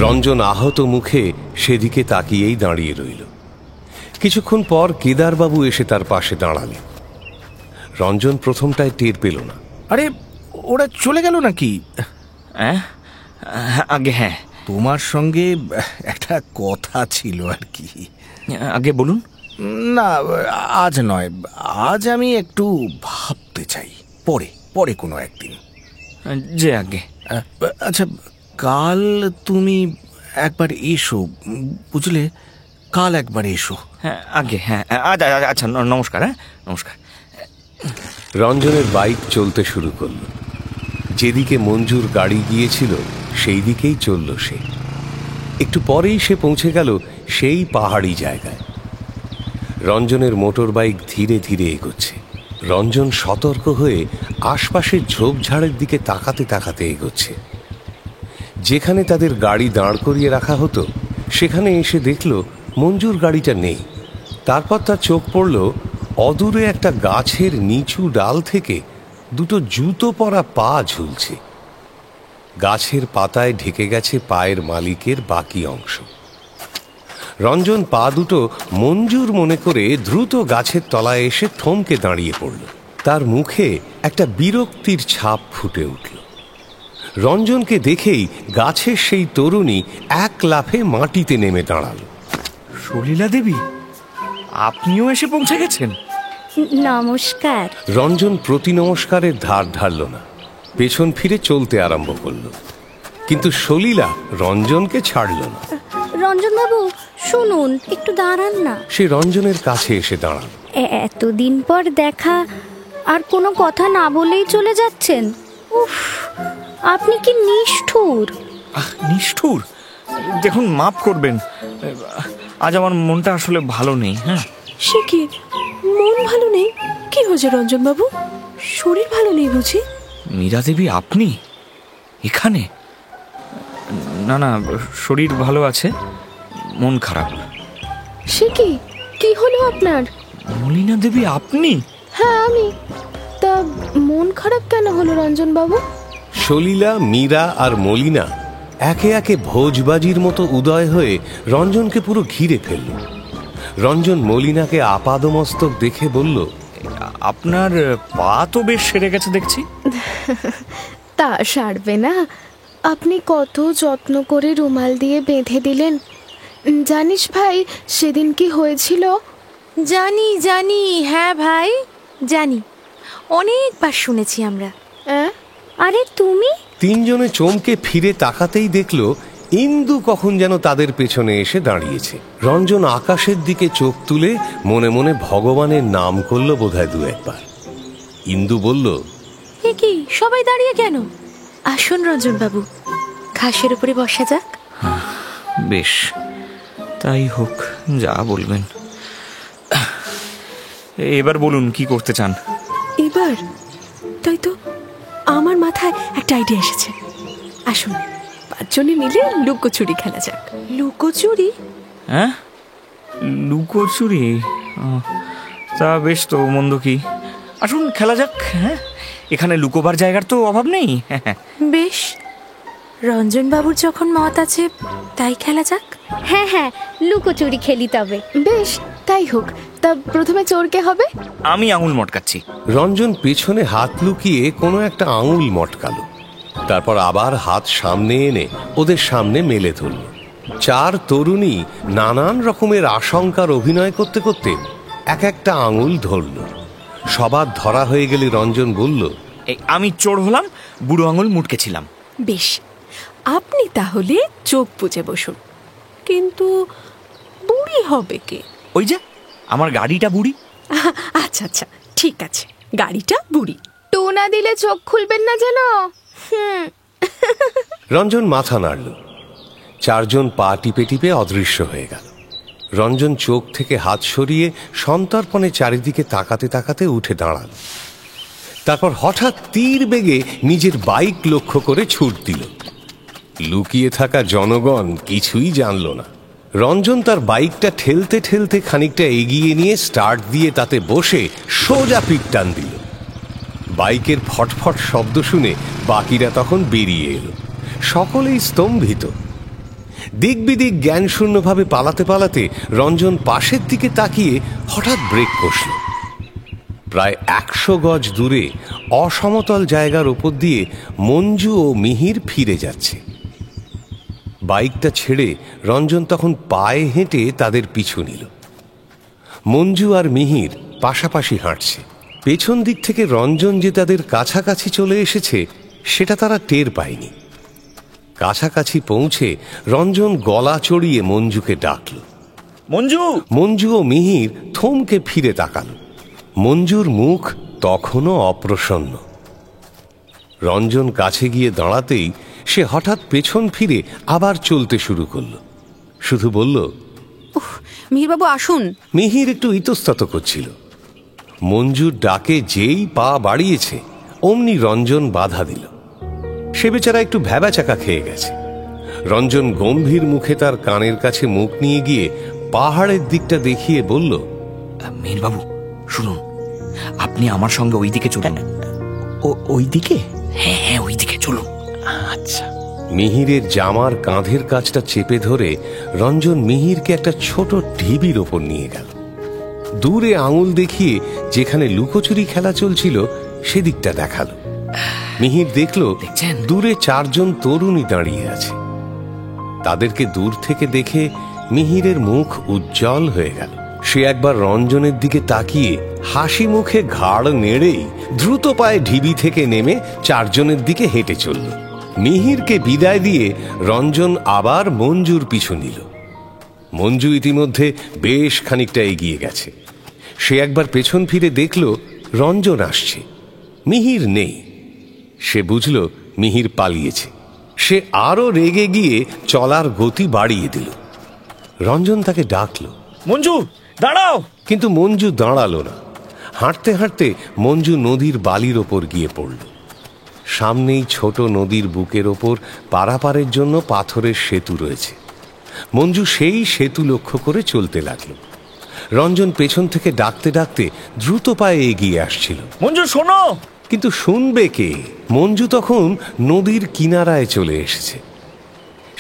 রঞ্জন আহত মুখে সেদিকে তাকিয়েই দাঁড়িয়ে রইল। কিছুক্ষণ পর কেদারবাবু এসে তার পাশে দাঁড়ালেন। রঞ্জন প্রথমটায় টের পেল না। আরে, ওরা চলে গেল নাকি? আগে হ্যাঁ, তোমার সঙ্গে একটা কথা ছিল আর কি। আগে বলুন। না, আজ নয়, আজ আমি একটু ভাবতে চাই, পরে পরে কোনো একদিন। যে আগে। আচ্ছা, কাল তুমি একবার এসো বুঝলে, কাল একবার এসো। হ্যাঁ আগে, হ্যাঁ আচ্ছা, নমস্কার। হ্যাঁ নমস্কার। রঞ্জনের বাইক চলতে শুরু করল। যেদিকে মঞ্জুর গাড়ি গিয়েছিল সেই দিকেই চলল সে। একটু পরেই সে পৌঁছে গেল সেই পাহাড়ি জায়গায়। রঞ্জনের মোটর বাইক ধীরে ধীরে এগোচ্ছে। রঞ্জন সতর্ক হয়ে আশপাশের ঝোপঝাড়ের দিকে তাকাতে তাকাতে এগোচ্ছে। যেখানে তাদের গাড়ি দাঁড় করিয়ে রাখা হতো সেখানে এসে দেখল মঞ্জুর গাড়িটা নেই। তারপর তার চোখ পড়ল অদূরে একটা গাছের নিচু ডাল থেকে দুটো জুতো পরা পা ঝুলছে। গাছের পাতায় ঢেকে গেছে পায়ের মালিকের বাকি অংশ। রঞ্জন পা দুটো মঞ্জুর মনে করে দ্রুত গাছের তলায় এসে থমকে দাঁড়িয়ে পড়ল। তার মুখে একটা বিরক্তির ছাপ ফুটে উঠল। রঞ্জনকে দেখেই গাছের সেই তরুণী এক লাফে মাটিতে নেমে দাঁড়াল। সলিলা দেবী, আপনিও এসে পৌঁছে গেছেন? নমস্কার। রঞ্জন প্রতি নমস্কারের ধার ধারল না, পেছন ফিরে চলতে আরম্ভ করল। কিন্তু সলিলা রঞ্জনকে ছাড়ল না। রঞ্জন বাবু শুনুন, একটু দাঁড়ান না। সে রঞ্জনের কাছে এসে দাঁড়াল। এতদিন পর দেখা, আর কোনো কথা না বলেই চলে যাচ্ছেন। উফ, আপনি কি নিষ্ঠুর! নিষ্ঠুর? দেখুন, মাফ করবেন, আজ আমার মনটা আসলে ভালো নেই। হ্যাঁ। সে কি, মন ভালো নেই? কি হয়েছে রঞ্জন বাবু? শরীর ভালো নেই বুঝি? মীরা দেবী, আপনি এখানে? না না, শরীর ভালো আছে, মন খারাপ। সে কি, কি হলো আপনার? মলিনা দেবী, আপনি? হ্যাঁ আমি। তা মন খারাপ কেন হলো রঞ্জন বাবু? সলিলা, মীরা আর মলিনা একে একে ভোজবাজির মতো উদয় হয়ে রঞ্জনকে পুরো ঘিরে ফেলল। রঞ্জন মলিনাকে আপাদমস্তক দেখে বলল, আপনার পা তো বেশ সেরে গেছে দেখছি। তা সারবে না? আপনি কত যত্ন করে রুমাল দিয়ে বেঁধে দিলেন। জানিস ভাই সেদিন কি হয়েছিল? জানি জানি, হ্যাঁ ভাই জানি, অনেকবার শুনেছি আমরা। আরে তুমি? তিনজনে চমকে ফিরে তাকাতেই দেখল ইন্দু কখন যেন তাদের পেছনে এসে দাঁড়িয়েছে। রঞ্জন আকাশের দিকে চোখ তুলে মনে মনে ভগবানের নাম করল বোধহয় দু একবার। ইন্দু বলল, এ কি, সবাই দাঁড়িয়ে কেন? আসুন রঞ্জন বাবু, ঘাসের উপরে বসা যাক। বেশ, তাই হোক, যা বলবেন। এবার বলুন, কি করতে চান? এবার তাই তো আমার মাথায় একটা আইডিয়া এসেছে। আসুন, পাঁচজনে মিলে লুকোচুরি খেলা যাক। লুকোচুরি? হ্যাঁ, লুকোচুরি? তা বেশ তো, মন্দ কি। আসুন খেলা যাক। হ্যাঁ, এখানে লুকোবার জায়গার তো অভাব নেই। বেশ, রঞ্জন বাবুর যখন মত আছে তাই খেলা যাক। হ্যাঁ হ্যাঁ, লুকোচুরি খেলি তবে। বেশ, তাই হোক। তা প্রথমে চোরকে হবে? আমি আঙুল মটকাচ্ছি। রঞ্জন পেছনে হাত লুকিয়ে কোনো একটা আঙুল মটকালো, তারপর আবার হাত সামনে এনে ওদের সামনে মেলে ধরল। চার তরুণী নানান রকমের আশঙ্কার অভিনয় করতে করতে এক একটা আঙুল ধরল। সবার ধরা হয়ে গেলে রঞ্জন বলল, আমি চোর হলাম, বুড়ো আঙুল মুটকেছিলাম। বেশ, আপনি তাহলে চোখ বুজে বসুন। কিন্তু বুড়ি হবে কে? ওই যে আমার গাড়িটা বুড়ি। আচ্ছা আচ্ছা, ঠিক আছে, গাড়িটা বুড়ি। টো না দিলে চোখ খুলবেন না যেন। রঞ্জন মাথা নাড়ল। চারজন পা টিপে টিপে অদৃশ্য হয়ে গেল। রঞ্জন চোখ থেকে হাত সরিয়ে সন্তর্পণে চারিদিকে তাকাতে তাকাতে উঠে দাঁড়াল। তারপর হঠাৎ তীর বেগে নিজের বাইক লক্ষ্য করে ছুট দিল। লুকিয়ে থাকা জনগণ কিছুই জানল না। রঞ্জন তার বাইকটা ঠেলতে ঠেলতে খানিকটা এগিয়ে নিয়ে স্টার্ট দিয়ে তাতে বসে সোজা পিক টান দিল। বাইকের ফটফট শব্দ শুনে বাকিরা তখন বেরিয়ে এলো। সকলেই স্তম্ভিত। দিক বিদিক জ্ঞানশূন্যভাবে পালাতে পালাতে রঞ্জন পাশের দিকে তাকিয়ে হঠাৎ ব্রেক কষল। প্রায় 100 গজ দূরে অসমতল জায়গার ওপর দিয়ে মঞ্জু ও মিহির ফিরে যাচ্ছে। বাইকটা ছেড়ে রঞ্জন তখন পায়ে হেঁটে তাদের পিছু নিল। মঞ্জু আর মিহির পাশাপাশি হাঁটছে। পেছন দিক থেকে রঞ্জন যে তাদের কাছাকাছি চলে এসেছে সেটা তারা টের পায়নি। কাছাকাছি পৌঁছে রঞ্জন গলা চড়িয়ে মঞ্জুকে ডাকল, মঞ্জু। মঞ্জু ও মিহির থমকে ফিরে তাকাল। মঞ্জুর মুখ তখনও অপ্রসন্ন। রঞ্জন কাছে গিয়ে দাঁড়াতেই সে হঠাৎ পেছন ফিরে আবার চলতে শুরু করল। শুধু বলল, মিহিরবাবু আসুন। মিহির একটু ইতস্তত করছিল। মঞ্জুর ডাকে যেই পা বাড়িয়েছে অমনি রঞ্জন বাধা দিল। সে বেচারা একটু ভ্যাবাচাকা খেয়ে গেছে। রঞ্জন গম্ভীর মুখে তার কানের কাছে মুখ নিয়ে গিয়ে পাহাড়ের দিকটা দেখিয়ে বলল, মিহিরবাবু শুনুন, আপনি আমার সঙ্গে ওই দিকে চলুন। ওই দিকে? হ্যাঁ হ্যাঁ, ওই দিকে চলুন। আচ্ছা। মিহিরের জামার কাঁধের কাছটা চেপে ধরে রঞ্জন মিহিরকে একটা ছোট ঢিবির ওপর নিয়ে গেল। দূরে আঙুল দেখিয়ে যেখানে লুকোচুরি খেলা চলছিল সেদিকটা দেখালো। মিহির দেখল দূরে 4 জন তরুণী দাঁড়িয়ে আছে। তাদেরকে দূর থেকে দেখে মিহিরের মুখ উজ্জ্বল হয়ে গেল। সে একবার রঞ্জনের দিকে তাকিয়ে হাসি মুখে ঘাড় নেড়েই দ্রুত পায়ে ঢিবি থেকে নেমে 4 জনের দিকে হেঁটে চলল। মিহিরকে বিদায় দিয়ে রঞ্জন আবার মঞ্জুর পিছু নিল। মঞ্জু ইতিমধ্যে বেশ খানিকটা এগিয়ে গেছে। সে একবার পেছন ফিরে দেখল রঞ্জন আসছে, মিহির নেই। সে বুঝল মিহির পালিয়েছে। সে আরো রেগে গিয়ে চলার গতি বাড়িয়ে দিল। রঞ্জন তাকে ডাকল, মঞ্জু দাঁড়াও। কিন্তু মঞ্জু দাঁড়ালো না। হাঁটতে হাঁটতে মঞ্জু নদীর বালির ওপর গিয়ে পড়ল। সামনেই ছোট নদীর বুকের ওপর পারাপারের জন্য পাথরের সেতু রয়েছে। মঞ্জু সেই সেতু লক্ষ্য করে চলতে লাগল। রঞ্জন পেছন থেকে ডাকতে ডাকতে দ্রুত পায়ে এগিয়ে আসছিল। মঞ্জু শোনো। কিন্তু শুনবে কে? মঞ্জু তখন নদীর কিনারায় চলে এসেছে।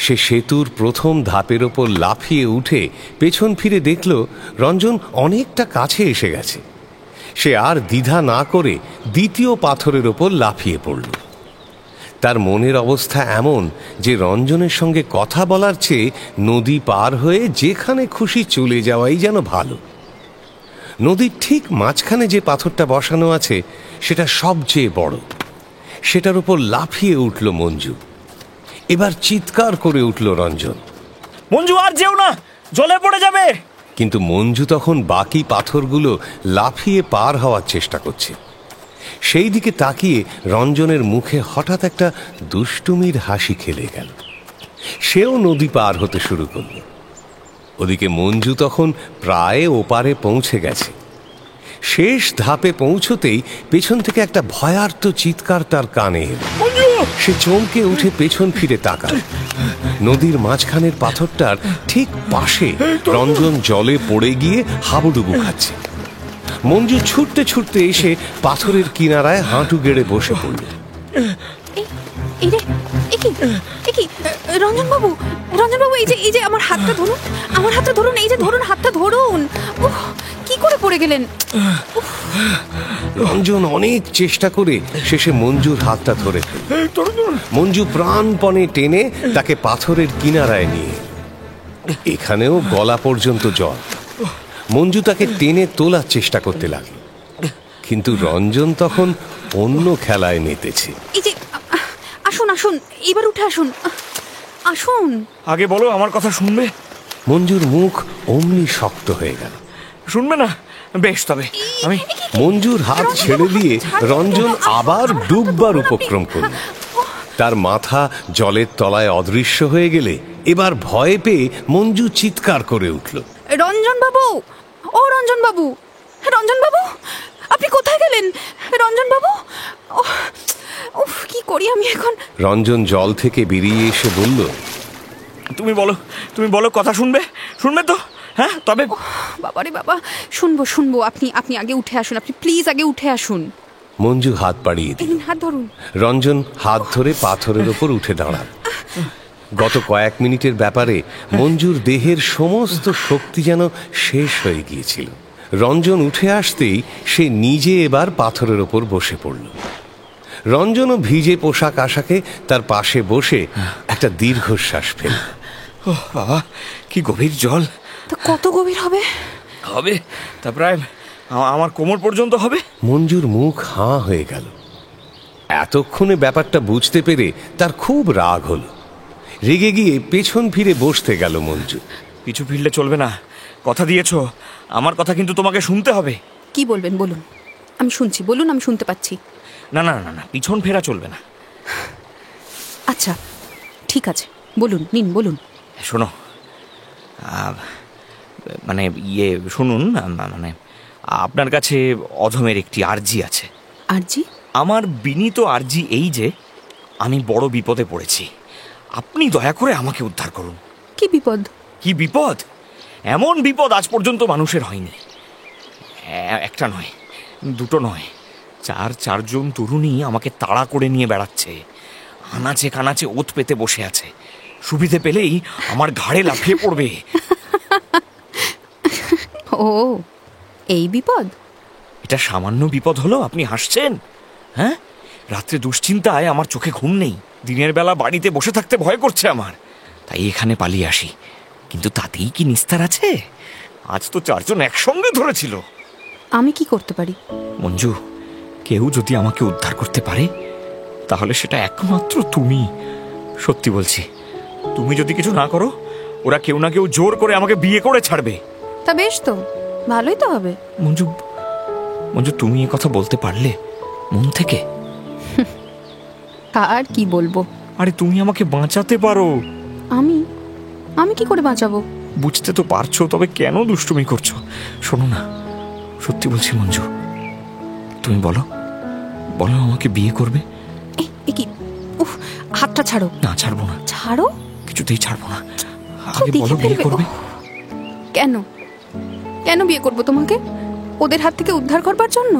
সে সেতুর প্রথম ধাপের ওপর লাফিয়ে উঠে পেছন ফিরে দেখল রঞ্জন অনেকটা কাছে এসে গেছে। সে আর দ্বিধা না করে দ্বিতীয় পাথরের ওপর লাফিয়ে পড়ল। তার মনের অবস্থা এমন যে রঞ্জনের সঙ্গে কথা বলার চেয়ে নদী পার হয়ে যেখানে খুশি চলে যাওয়াই যেন ভালো। নদীর ঠিক মাঝখানে যে পাথরটা বসানো আছে সেটা সবচেয়ে বড়। সেটার উপর লাফিয়ে উঠল মঞ্জু। এবার চিৎকার করে উঠল রঞ্জন, মঞ্জু আর যেও না, জলে পড়ে যাবে। কিন্তু মঞ্জু তখন বাকি পাথরগুলো লাফিয়ে পার হওয়ার চেষ্টা করছে। সেই দিকে তাকিয়ে রঞ্জনের মুখে হঠাৎ একটা দুষ্টুমির হাসি খেলে গেল। সেও নদী পার হতে শুরু করল। ওদিকে মঞ্জু তখন প্রায় ওপারে পৌঁছে গেছে। শেষ ধাপে পৌঁছতেই পেছন থেকে একটা ভয়ার্ত চিৎকার তার কানে এলো। সে চমকে উঠে পেছন ফিরে তাকাল। নদীর মাঝখানের পাথরটার ঠিক পাশে রঞ্জন জলে পড়ে গিয়ে হাবুডুবু খাচ্ছে। মঞ্জু ছুটতে ছুটতে এসে পাথরের কিনারায় হাঁটু গেড়ে বসে পড়ল। রঞ্জন বাবু, এই যে আমার হাতটা ধরুন, আমার হাতটা ধরুন, এই যে ধরুন, হাতটা ধরুন। কি করে পড়ে গেলেন? রঞ্জন অনেক চেষ্টা করে শেষে মঞ্জুর হাতটা ধরে মঞ্জু প্রাণপণে টেনে তাকে পাথরের কিনারায় নিয়ে। এখানেও গলা পর্যন্ত জল। মঞ্জু তাকে টেনে তোলার চেষ্টা করতে লাগল, কিন্তু রঞ্জন তখন অন্য খেলায় মেতেছে। এই যে আসুন আসুন, এবার উঠে আসুন, আসুন। আগে বলো, আমার কথা শুনবে? মঞ্জুর মুখ অমনি শক্ত হয়ে গেল। শুনবে না? বেশ, তবে আমি। মঞ্জুর হাত ছেড়ে দিয়ে রঞ্জন আবার ডুববার উপক্রম করল। তার মাথা জলের তলায় অদৃশ্য হয়ে গেলে এবার ভয় পেয়ে মঞ্জু চিৎকার করে উঠল, রঞ্জন বাবু, ও রঞ্জন বাবু, রঞ্জন বাবু, আপনি কোথায় গেলেন? রঞ্জন বাবু, উফ, কি করি আমি এখন? রঞ্জন জল থেকে বেরিয়ে এসে বলল, তুমি বলো, কথা শুনবে? শুনবে তো? হ্যাঁ, তবে। বাবারে বাবা, শুনবো। আপনি আগে উঠে আসুন, আপনি প্লিজ আগে উঠে আসুন। মঞ্জু হাত বাড়িয়ে দিল। হাত ধরুন। রঞ্জন হাত ধরে পাথরের ওপর উঠে দাঁড়াল। গত কয়েক মিনিটের ব্যাপারে মঞ্জুর দেহের সমস্ত শক্তি যেন শেষ হয়ে গিয়েছিল। রঞ্জন উঠে আসতেই সে নিজে এবার পাথরের ওপর বসে পড়ল। রঞ্জনও ভিজে পোশাক আশাকে তার পাশে বসে একটা দীর্ঘশ্বাস ফেলল। বাবা, কি গভীর জল! কত গভীর হবে? তা প্রায় আমার কোমর পর্যন্ত হবে। মঞ্জুর মুখ হাঁ হয়ে গেল। এতক্ষণে ব্যাপারটা বুঝতে পেরে তার খুব রাগ হলো। রেগে গিয়ে পেছন ফিরে বসতে গেল মঞ্জু। পিছু ফিরলে চলবে না, কথা দিয়েছো। আমার কথা কিন্তু তোমাকে শুনতে হবে। কি বলবেন বলুন, আমি শুনছি, বলুন, আমি শুনতে পাচ্ছি। না, পিছন ফেরা চলবে না। আচ্ছা ঠিক আছে, বলুন, নিন বলুন। শোনো, শুনুন, আপনার কাছে অধমের একটি আর্জি আছে। আর্জি? আমার বিনীত আর্জি এই যে, আমি বড় বিপদে পড়েছি। আপনি দয়া করে আমাকে উদ্ধার করুন। কি বিপদ? কি বিপদ? এমন বিপদ আজ পর্যন্ত মানুষের হয়নি। একটা নয়, দুটো নয়, চারজন তরুণী আমাকে তাড়া করে নিয়ে বেড়াচ্ছে। আনাচে কানাচে ওত পেতে বসে আছে, সুবিধে পেলেই আমার ঘাড়ে লাফিয়ে পড়বে। ও, এই বিপদ? এটা সামান্য বিপদ হলো আপনি হাসছেন? হ্যাঁ, রাত্রে দুশ্চিন্তায় আমার চোখে ঘুম নেই। দিনের বেলা বাড়িতে বসে থাকতে ভয় করছে আমার, তাই এখানে পালিয়ে আসি। কিন্তু তাতেই কি নিস্তার আছে? আজ তো চারজন একসঙ্গে ধরেছিল। আমি কি করতে পারি? মঞ্জু, কেউ যদি আমাকে উদ্ধার করতে পারে তাহলে সেটা একমাত্র তুমি। সত্যি বলছি, তুমি যদি কিছু না করো, ওরা কেউ না কেউ জোর করে আমাকে বিয়ে করে ছাড়বে। তা বেশ, তো ভালোই তো হবে। মঞ্জু, তুমি এ কথা বলতে পারলে মন থেকে? আর কি বলবো? আরে তুমি আমাকে বাঁচাতে পারো। আমি কি করে বাঁচাবো? বুঝতে তো পারছো, তবে কেন দুষ্টুমি করছো? শোনো না, সত্যি বলছি মঞ্জু, তুমি বলো আমাকে বিয়ে করবে? কি? উফ, হাতটা ছাড়ো। না, ছাড়বো না। ছাড়ো? কিছুতেই ছাড়বো না। আগে বলো বিয়ে করবে? কেন বিয়ে করবো তোমাকে? ওদের হাত থেকে উদ্ধার করবার জন্য?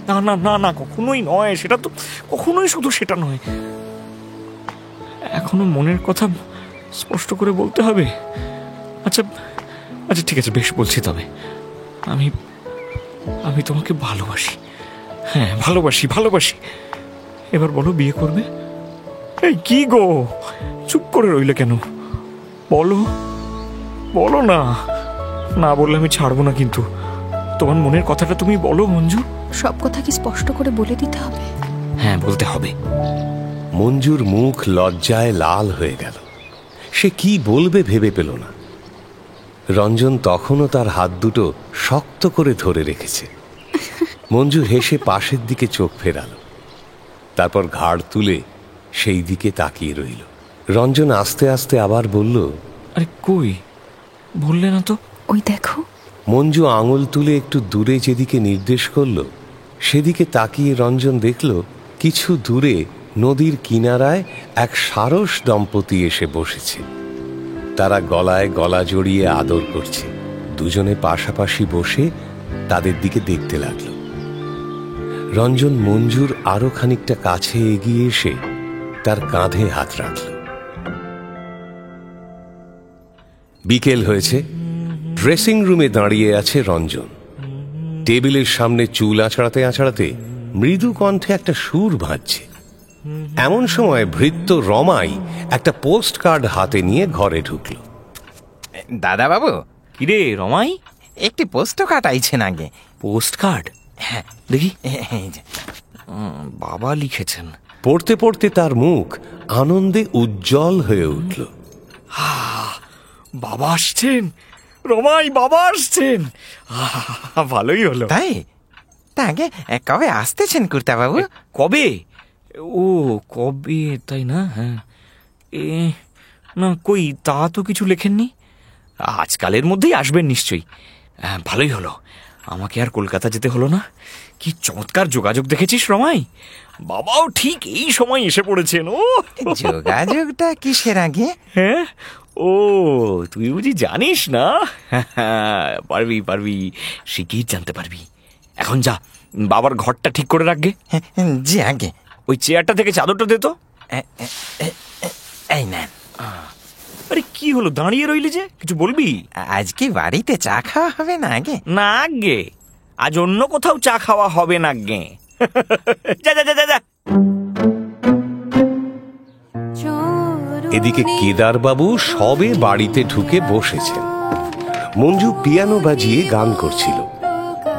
না না না না, কখনোই নয়। সেটা তো কখনোই শুধু সেটা নয়। এখনো মনের কথা স্পষ্ট করে বলতে হবে। আচ্ছা আচ্ছা, ঠিক আছে, বেশ বলছি। তবে আমি তোমাকে ভালোবাসি। হ্যাঁ, ভালোবাসি। এবার বলো বিয়ে করবে? এই কি গো, চুপ করে রইলে কেন? বলো না। না বললে আমি ছাড়বো না। কিন্তু তোমার মনের কথাটা তুমি বলো মঞ্জু। সব কথা কি স্পষ্ট করে বলে দিতে হবে? হ্যাঁ, বলতে হবে। মঞ্জুর মুখ লজ্জায় লাল হয়ে গেল। সে কি বলবে ভেবে পেল না। রঞ্জন তখনও তার হাত দুটো শক্ত করে ধরে রেখেছে। মঞ্জু হেসে পাশের দিকে চোখ ফেরাল, তারপর ঘাড় তুলে সেই দিকে তাকিয়ে রইল। রঞ্জন আস্তে আস্তে আবার বলল, আরে কই, বললে না তো? ওই দেখো। মঞ্জু আঙুল তুলে একটু দূরে যেদিকে নির্দেশ করল, সেদিকে তাকিয়ে রঞ্জন দেখল কিছু দূরে নদীর কিনারায় এক সারস দম্পতি এসে বসেছে। তারা গলায় গলা জড়িয়ে আদর করছে। দুজনে পাশাপাশি বসে তাদের দিকে দেখতে লাগল। রঞ্জন মঞ্জুর আরো খানিকটা কাছে এগিয়ে এসে তার কাঁধে হাত রাখল। বিকেল হয়েছে। ড্রেসিং রুমে দাঁড়িয়ে আছে রঞ্জন। টেবিলের সামনে চুল আঁচড়াতে আঁচড়াতে মৃদু কণ্ঠে একটা সুর ভাজছে। এমন সময় ভৃত্য রমাই একটা পোস্ট কার্ড হাতে নিয়ে ঘরে ঢুকল। দাদা বাবু। কিরে রমাই, একটি পোস্ট কার্ড আইছেন আগে। Post card? হ্যাঁ, দেখি। বাবা লিখেছেন। পড়তে পড়তে তার মুখ আনন্দে উজ্জ্বল হয়ে উঠল। বাবা আসছেন রমাই, বাবা আসছেন। ভালোই হলো। তাই? তা আগে কবে আসতেছেন কুর্তা বাবু? কবে? ও কবে, তাই না? হ্যাঁ, না কই, তা তো কিছু লেখেননি। আজকালের মধ্যেই আসবেন নিশ্চয়ই। ভালোই হলো, আমাকে আর কলকাতা যেতে হলো না। কি চমৎকার যোগাযোগ দেখেছিস রমাই, বাবাও ঠিক এই সময় এসে পড়েছেন। ও যোগাযোগটা কিসের আগে? হ্যাঁ, ও তুই বুঝি জানিস না? পারবি, শিগগির জানতে পারবি। এখন যা, বাবার ঘরটা ঠিক করে রাখবে। জি আগে। ওই চেয়ারটা থেকে চাদরটা দে তো। এই নেন। আরে কি হলো, দাঁড়িয়ে রইলি যে? কিছু বলবি? আজকে বাড়িতে চা খাওয়া হবে না আগে? না আগে, আজ অন্য কোথাও চা খাওয়া হবে না আগে। যা যা যা যা। এদিকে কেদারবাবু সবে বাড়িতে ঢুকে বসেছেন। মঞ্জু পিয়ানো বাজিয়ে গান করছিল।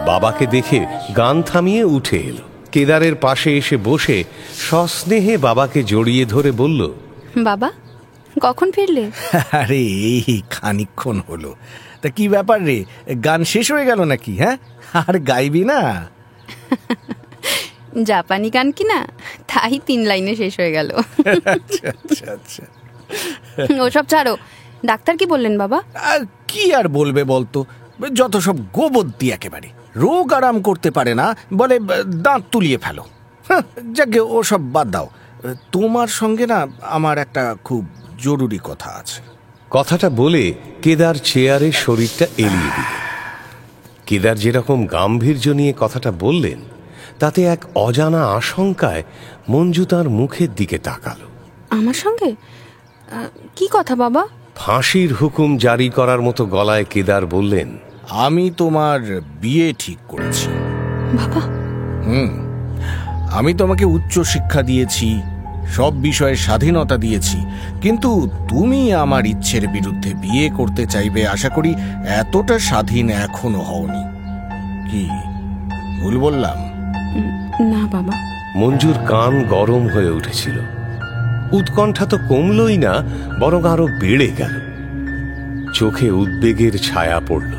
বাবাকে দেখে গান থামিয়ে উঠে এলো। কেদারের পাশে এসে বসে সস্নেহে বাবাকে জড়িয়ে ধরে বলল, বাবা কখন ফিরলে? আরে এই খানিকক্ষণ হলো। তা কি ব্যাপার রে, গান শেষ হয়ে গেল নাকি? হ্যাঁ, আর গাইবি না? জাপানি গান কি না, তাই 3 লাইনে শেষ হয়ে গেল। আচ্ছা। ওসব ছাড়ো, ডাক্তার কি বললেন বাবা? কি আর বলবে বলতো, যত সব গোবদ্দি একেবারে। রোগ আরাম করতে পারে না, বলে দাঁত তুলিয়ে ফেলো। যাকে ওসব বাদ দাও। তোমার সঙ্গে না আমার একটা খুব জরুরি কথা আছে। কথাটা বলে কেদার চেয়ারে শরীরটা এলিয়ে দিল। কেদার যেরকম গাম্ভীর্য নিয়ে কথাটা বললেন, তাতে এক অজানা আশঙ্কায় মঞ্জু তাঁর মুখের দিকে তাকালো। আমার সঙ্গে কি কথা বাবা? ফাঁসির হুকুম জারি করার মতো গলায় কেদার বললেন, আমি তোমার বিয়ে ঠিক করেছি। বাবা? আমি তোমাকে উচ্চ শিক্ষা দিয়েছি, সব বিষয়ে স্বাধীনতা দিয়েছি, কিন্তু তুমি আমার ইচ্ছের বিরুদ্ধে বিয়ে করতে চাইবে আশা করি এতটা স্বাধীন এখনো হওনি। কি ভুল বললাম? না বাবা। মঞ্জুর কান গরম হয়ে উঠেছিল। উৎকণ্ঠা তো কমলই না, বরং আরো বেড়ে গেল। চোখে উদ্বেগের ছায়া পড়ল।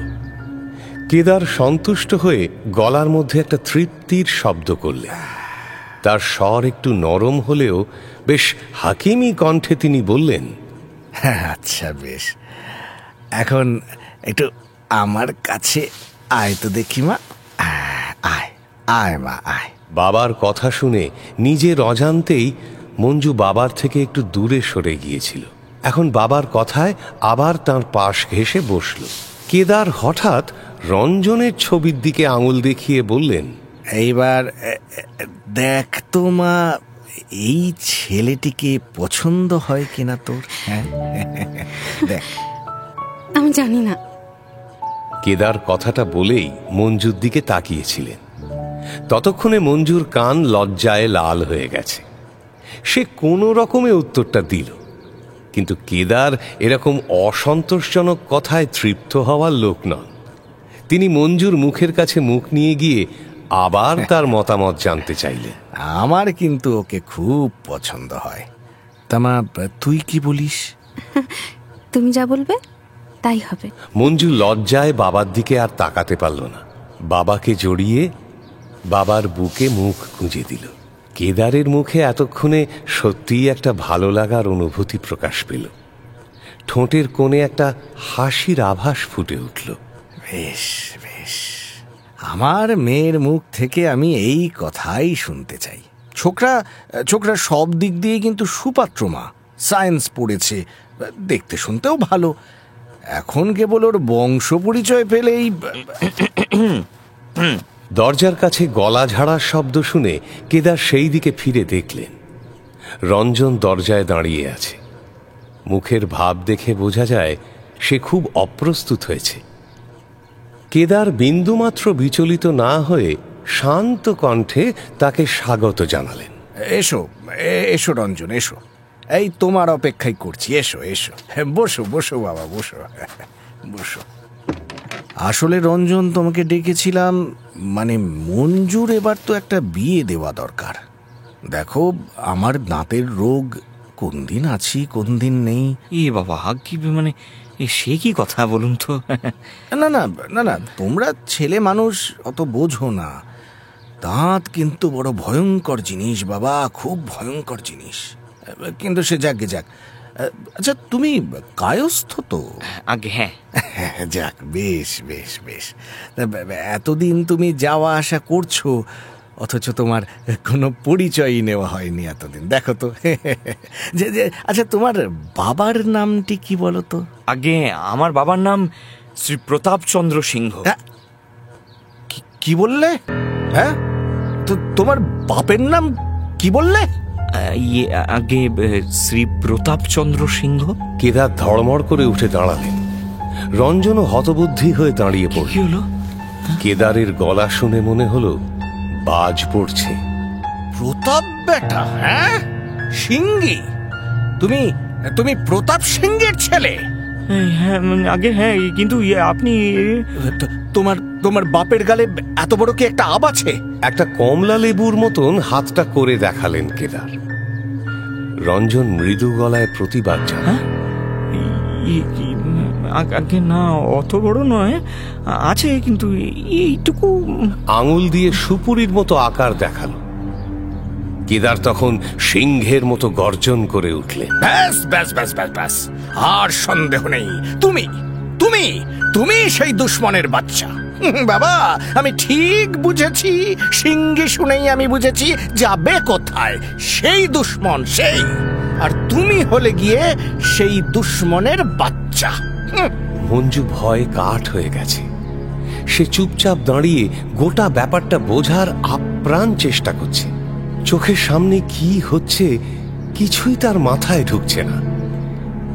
কেদার সন্তুষ্ট হয়ে গলার মধ্যে একটা তৃপ্তির শব্দ করলেন। তার স্বর একটু নরম হলেও বেশ হাকিমি কণ্ঠে তিনি বললেন, আচ্ছা বেশ, এখন একটু আমার কাছে আয় তো দেখি মা। আয় আয় মা আয়। বাবার কথা শুনে নিজের অজান্তেই মঞ্জু বাবার থেকে একটু দূরে সরে গিয়েছিল। এখন বাবার কথায় আবার তার পাশ ঘেঁষে বসল। কেদার হঠাৎ রঞ্জনের ছবির দিকে আঙুল দেখিয়ে বললেন, এইবার দেখ তো মা, এই ছেলেটিকে পছন্দ হয় কিনা তোর? হ্যাঁ দেখ। আমি জানি না। কেদার কথাটা বলেই মঞ্জুর দিকে তাকিয়েছিলেন। ততক্ষণে মঞ্জুর কান লজ্জায় লাল হয়ে গেছে। সে কোনো রকমে উত্তরটা দিল, কিন্তু কেদার এরকম অসন্তোষজনক কথায় তৃপ্ত হওয়ার লোক নন। তিনি মঞ্জুর মুখের কাছে মুখ নিয়ে গিয়ে আবার তার মতামত জানতে চাইলেন। আমার কিন্তু ওকে খুব পছন্দ হয়। তামা তুই কি বলিস? তুমি যা বলবে তাই হবে। মঞ্জু লজ্জায় বাবার দিকে আর তাকাতে পারল না। বাবাকে জড়িয়ে বাবার বুকে মুখ গুঁজে দিল। কেদারের মুখে এতক্ষণে সত্যিই একটা ভালো লাগার অনুভূতি প্রকাশ পেল। ঠোঁটের কোণে একটা হাসির আভাস ফুটে উঠল। বেশ বেশ, আমার মেয়ের মুখ থেকে আমি এই কথাই শুনতে চাই। ছোকরা সব দিক দিয়ে কিন্তু সুপাত্র মা। সায়েন্স পড়েছে, দেখতে শুনতেও ভালো। এখন কেবল ওর বংশ পরিচয় পেলেই। দরজার কাছে গলা ঝাড়ার শব্দ শুনে কেদার সেই দিকে ফিরে দেখলেন রঞ্জন দরজায় দাঁড়িয়ে আছে। মুখের ভাব দেখে বোঝা যায় সে খুব অপ্রস্তুত হয়েছে। কেদার বিন্দুমাত্র বিচলিত না হয়ে শান্ত কণ্ঠে তাকে স্বাগত জানালেন। এসো এসো রঞ্জন, এসো। এই তোমার অপেক্ষাই করছি, এসো এসো। বসো বসো বাবা, বসো বসো। আসলে রঞ্জন, তোমাকে ডেকেছিলাম, মানে মঞ্জুর এবার তো একটা বিয়ে দেওয়া দরকার। দেখো, আমার দাঁতের রোগ, কোন দিন আছি কোন দিন নেই। বাবা, কি মানে সে কি কথা বলুন তো? না না না না, তোমরা ছেলে মানুষ অত বোঝো না। দাঁত কিন্তু বড় ভয়ঙ্কর জিনিস বাবা, খুব ভয়ঙ্কর জিনিস। কিন্তু সে যাক। আচ্ছা, তুমি কায়স্থ তো? আগে হ্যাঁ। যাক, বেশ বেশ বেশ। এতদিন তুমি যাওয়া আসা করছো, অথচ তোমার কোনো পরিচয়ই নেওয়া হয়নি এতদিন। দেখো তো। আচ্ছা, তোমার বাবার নামটি কি বলো তো? আগে আমার বাবার নাম শ্রী প্রতাপচন্দ্র সিংহ। কি বললে? হ্যাঁ, তো তোমার বাপের নাম কি বললে? আগে শ্রী প্রতাপচন্দ্র সিংহ। কেদার ধড়মড় করে উঠে দাঁড়ালেন। রঞ্জনও হতবুদ্ধি হয়ে দাঁড়িয়ে পড়ল। কেদারের গলা শুনে মনে হলো বাজ পড়ছে। প্রতাপ বেটা? হ্যাঁ, সিংহী? তুমি প্রতাপ সিংহের ছেলে? হ্যাঁ আগে হ্যাঁ, কিন্তু আপনি তোমার বাপের গালে এত বড় কি একটা আব আছে? একটা কমলা লেবুর মতন হাতটা করে দেখালেন কেদার। রঞ্জন মৃদু গলায় প্রতিবাদ জানান। আগে না, অত বড় নয়, আছে কিন্তু এইটুকু। আঙুল দিয়ে সুপুরির মতো আকার দেখালো। কেদার তখন সিংহের মতো গর্জন করে উঠলেন। ব্যাস ব্যাস ব্যাস ব্যাস ব্যাস, আর সন্দেহ নেই, তুমি তুমি তুমি সেই দুশ্মনের বাচ্চা। বাবা, আমি ঠিক বুঝেছি, সিংহী শুনেই আমি বুঝেছি যাবে কোথায় সেই দুশ্মন। সেই আর তুমি হলে গিয়ে সেই দুশ্মনের বাচ্চা। মঞ্জু ভয়ে কাঠ হয়ে গেছে। সে চুপচাপ দাঁড়িয়ে গোটা ব্যাপারটা বোঝার আপ্রাণ চেষ্টা করছে। চোখের সামনে কি হচ্ছে কিছুই তার মাথায় ঢুকছে না।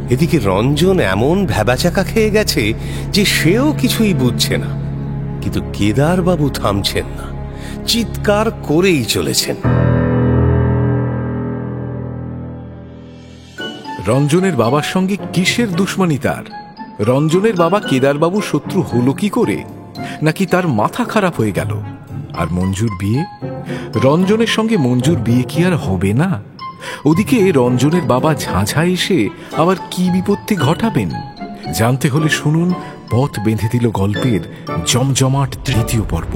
এদিকে রঞ্জন এমন ভ্যাবাচাকা খেয়ে গেছে যে সেও কিছুই বুঝছে না। কিন্তু কেদারবাবু থামছেন না, চিৎকার করেই চলেছেন। রঞ্জনের বাবার সঙ্গে কিসের দুশ্মনী তার? রঞ্জনের বাবা কেদারবাবু শত্রু হলো কি করে? নাকি তার মাথা খারাপ হয়ে গেল? আর মঞ্জুর বিয়ে? রঞ্জনের সঙ্গে মঞ্জুর বিয়ে কি আর হবে না? ওদিকে রঞ্জনের বাবা ঝাঁঝা এসে আবার কি বিপত্তি ঘটাবেন? জানতে হলে শুনুন পথ বেঁধে দিল গল্পের জমজমাট তৃতীয় পর্ব।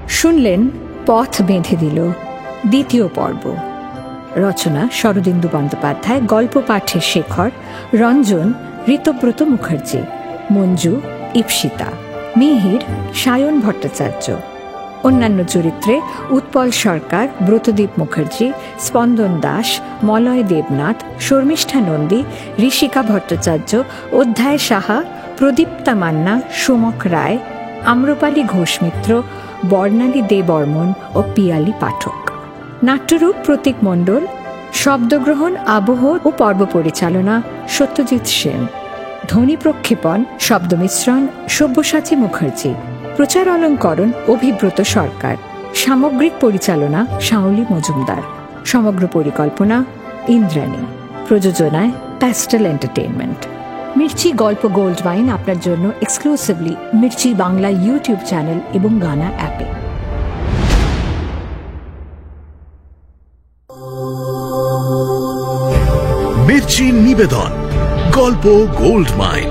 শুনলেন পথ বেঁধে দিল দ্বিতীয় পর্ব। রচনা শরদিন্দু বন্দ্যোপাধ্যায়, গল্প পাঠে শেখর, রঞ্জন ঋতব্রত মুখার্জি, মঞ্জু ইপসিতা, মিহির সায়ন ভট্টাচার্য। অন্যান্য চরিত্রে উৎপল সরকার, ব্রতদীপ মুখার্জি, স্পন্দন দাস, মলয় দেবনাথ, শর্মিষ্ঠা নন্দী, ঋষিকা ভট্টাচার্য, অধ্যায় সাহা, প্রদীপ্তা মান্না, সোমক রায়, আম্রপালি ঘোষ মিত্র, বর্ণালী দে বর্মন ও পিয়ালি পাঠক। নাট্যরূপ প্রতীক মণ্ডল, শব্দগ্রহণ, আবহ ও পর্ব পরিচালনা সত্যজিৎ সেন, ধ্বনি প্রক্ষেপণ, শব্দ মিশ্রণ সব্যসাচী মুখার্জি, প্রচার অলঙ্করণ অভিব্রত সরকার, সামগ্রিক পরিচালনা শাওলি মজুমদার, সমগ্র পরিকল্পনা ইন্দ্রাণী, প্রযোজনায় প্যাস্টেল এন্টারটেইনমেন্ট। মির্চি গল্প গোল্ড মাইন আপনার জন্য exclusively Mirchi Bangla YouTube channel এবং গানা অ্যাপে। মির্চি নিবেদন গল্প গোল্ড মাইন।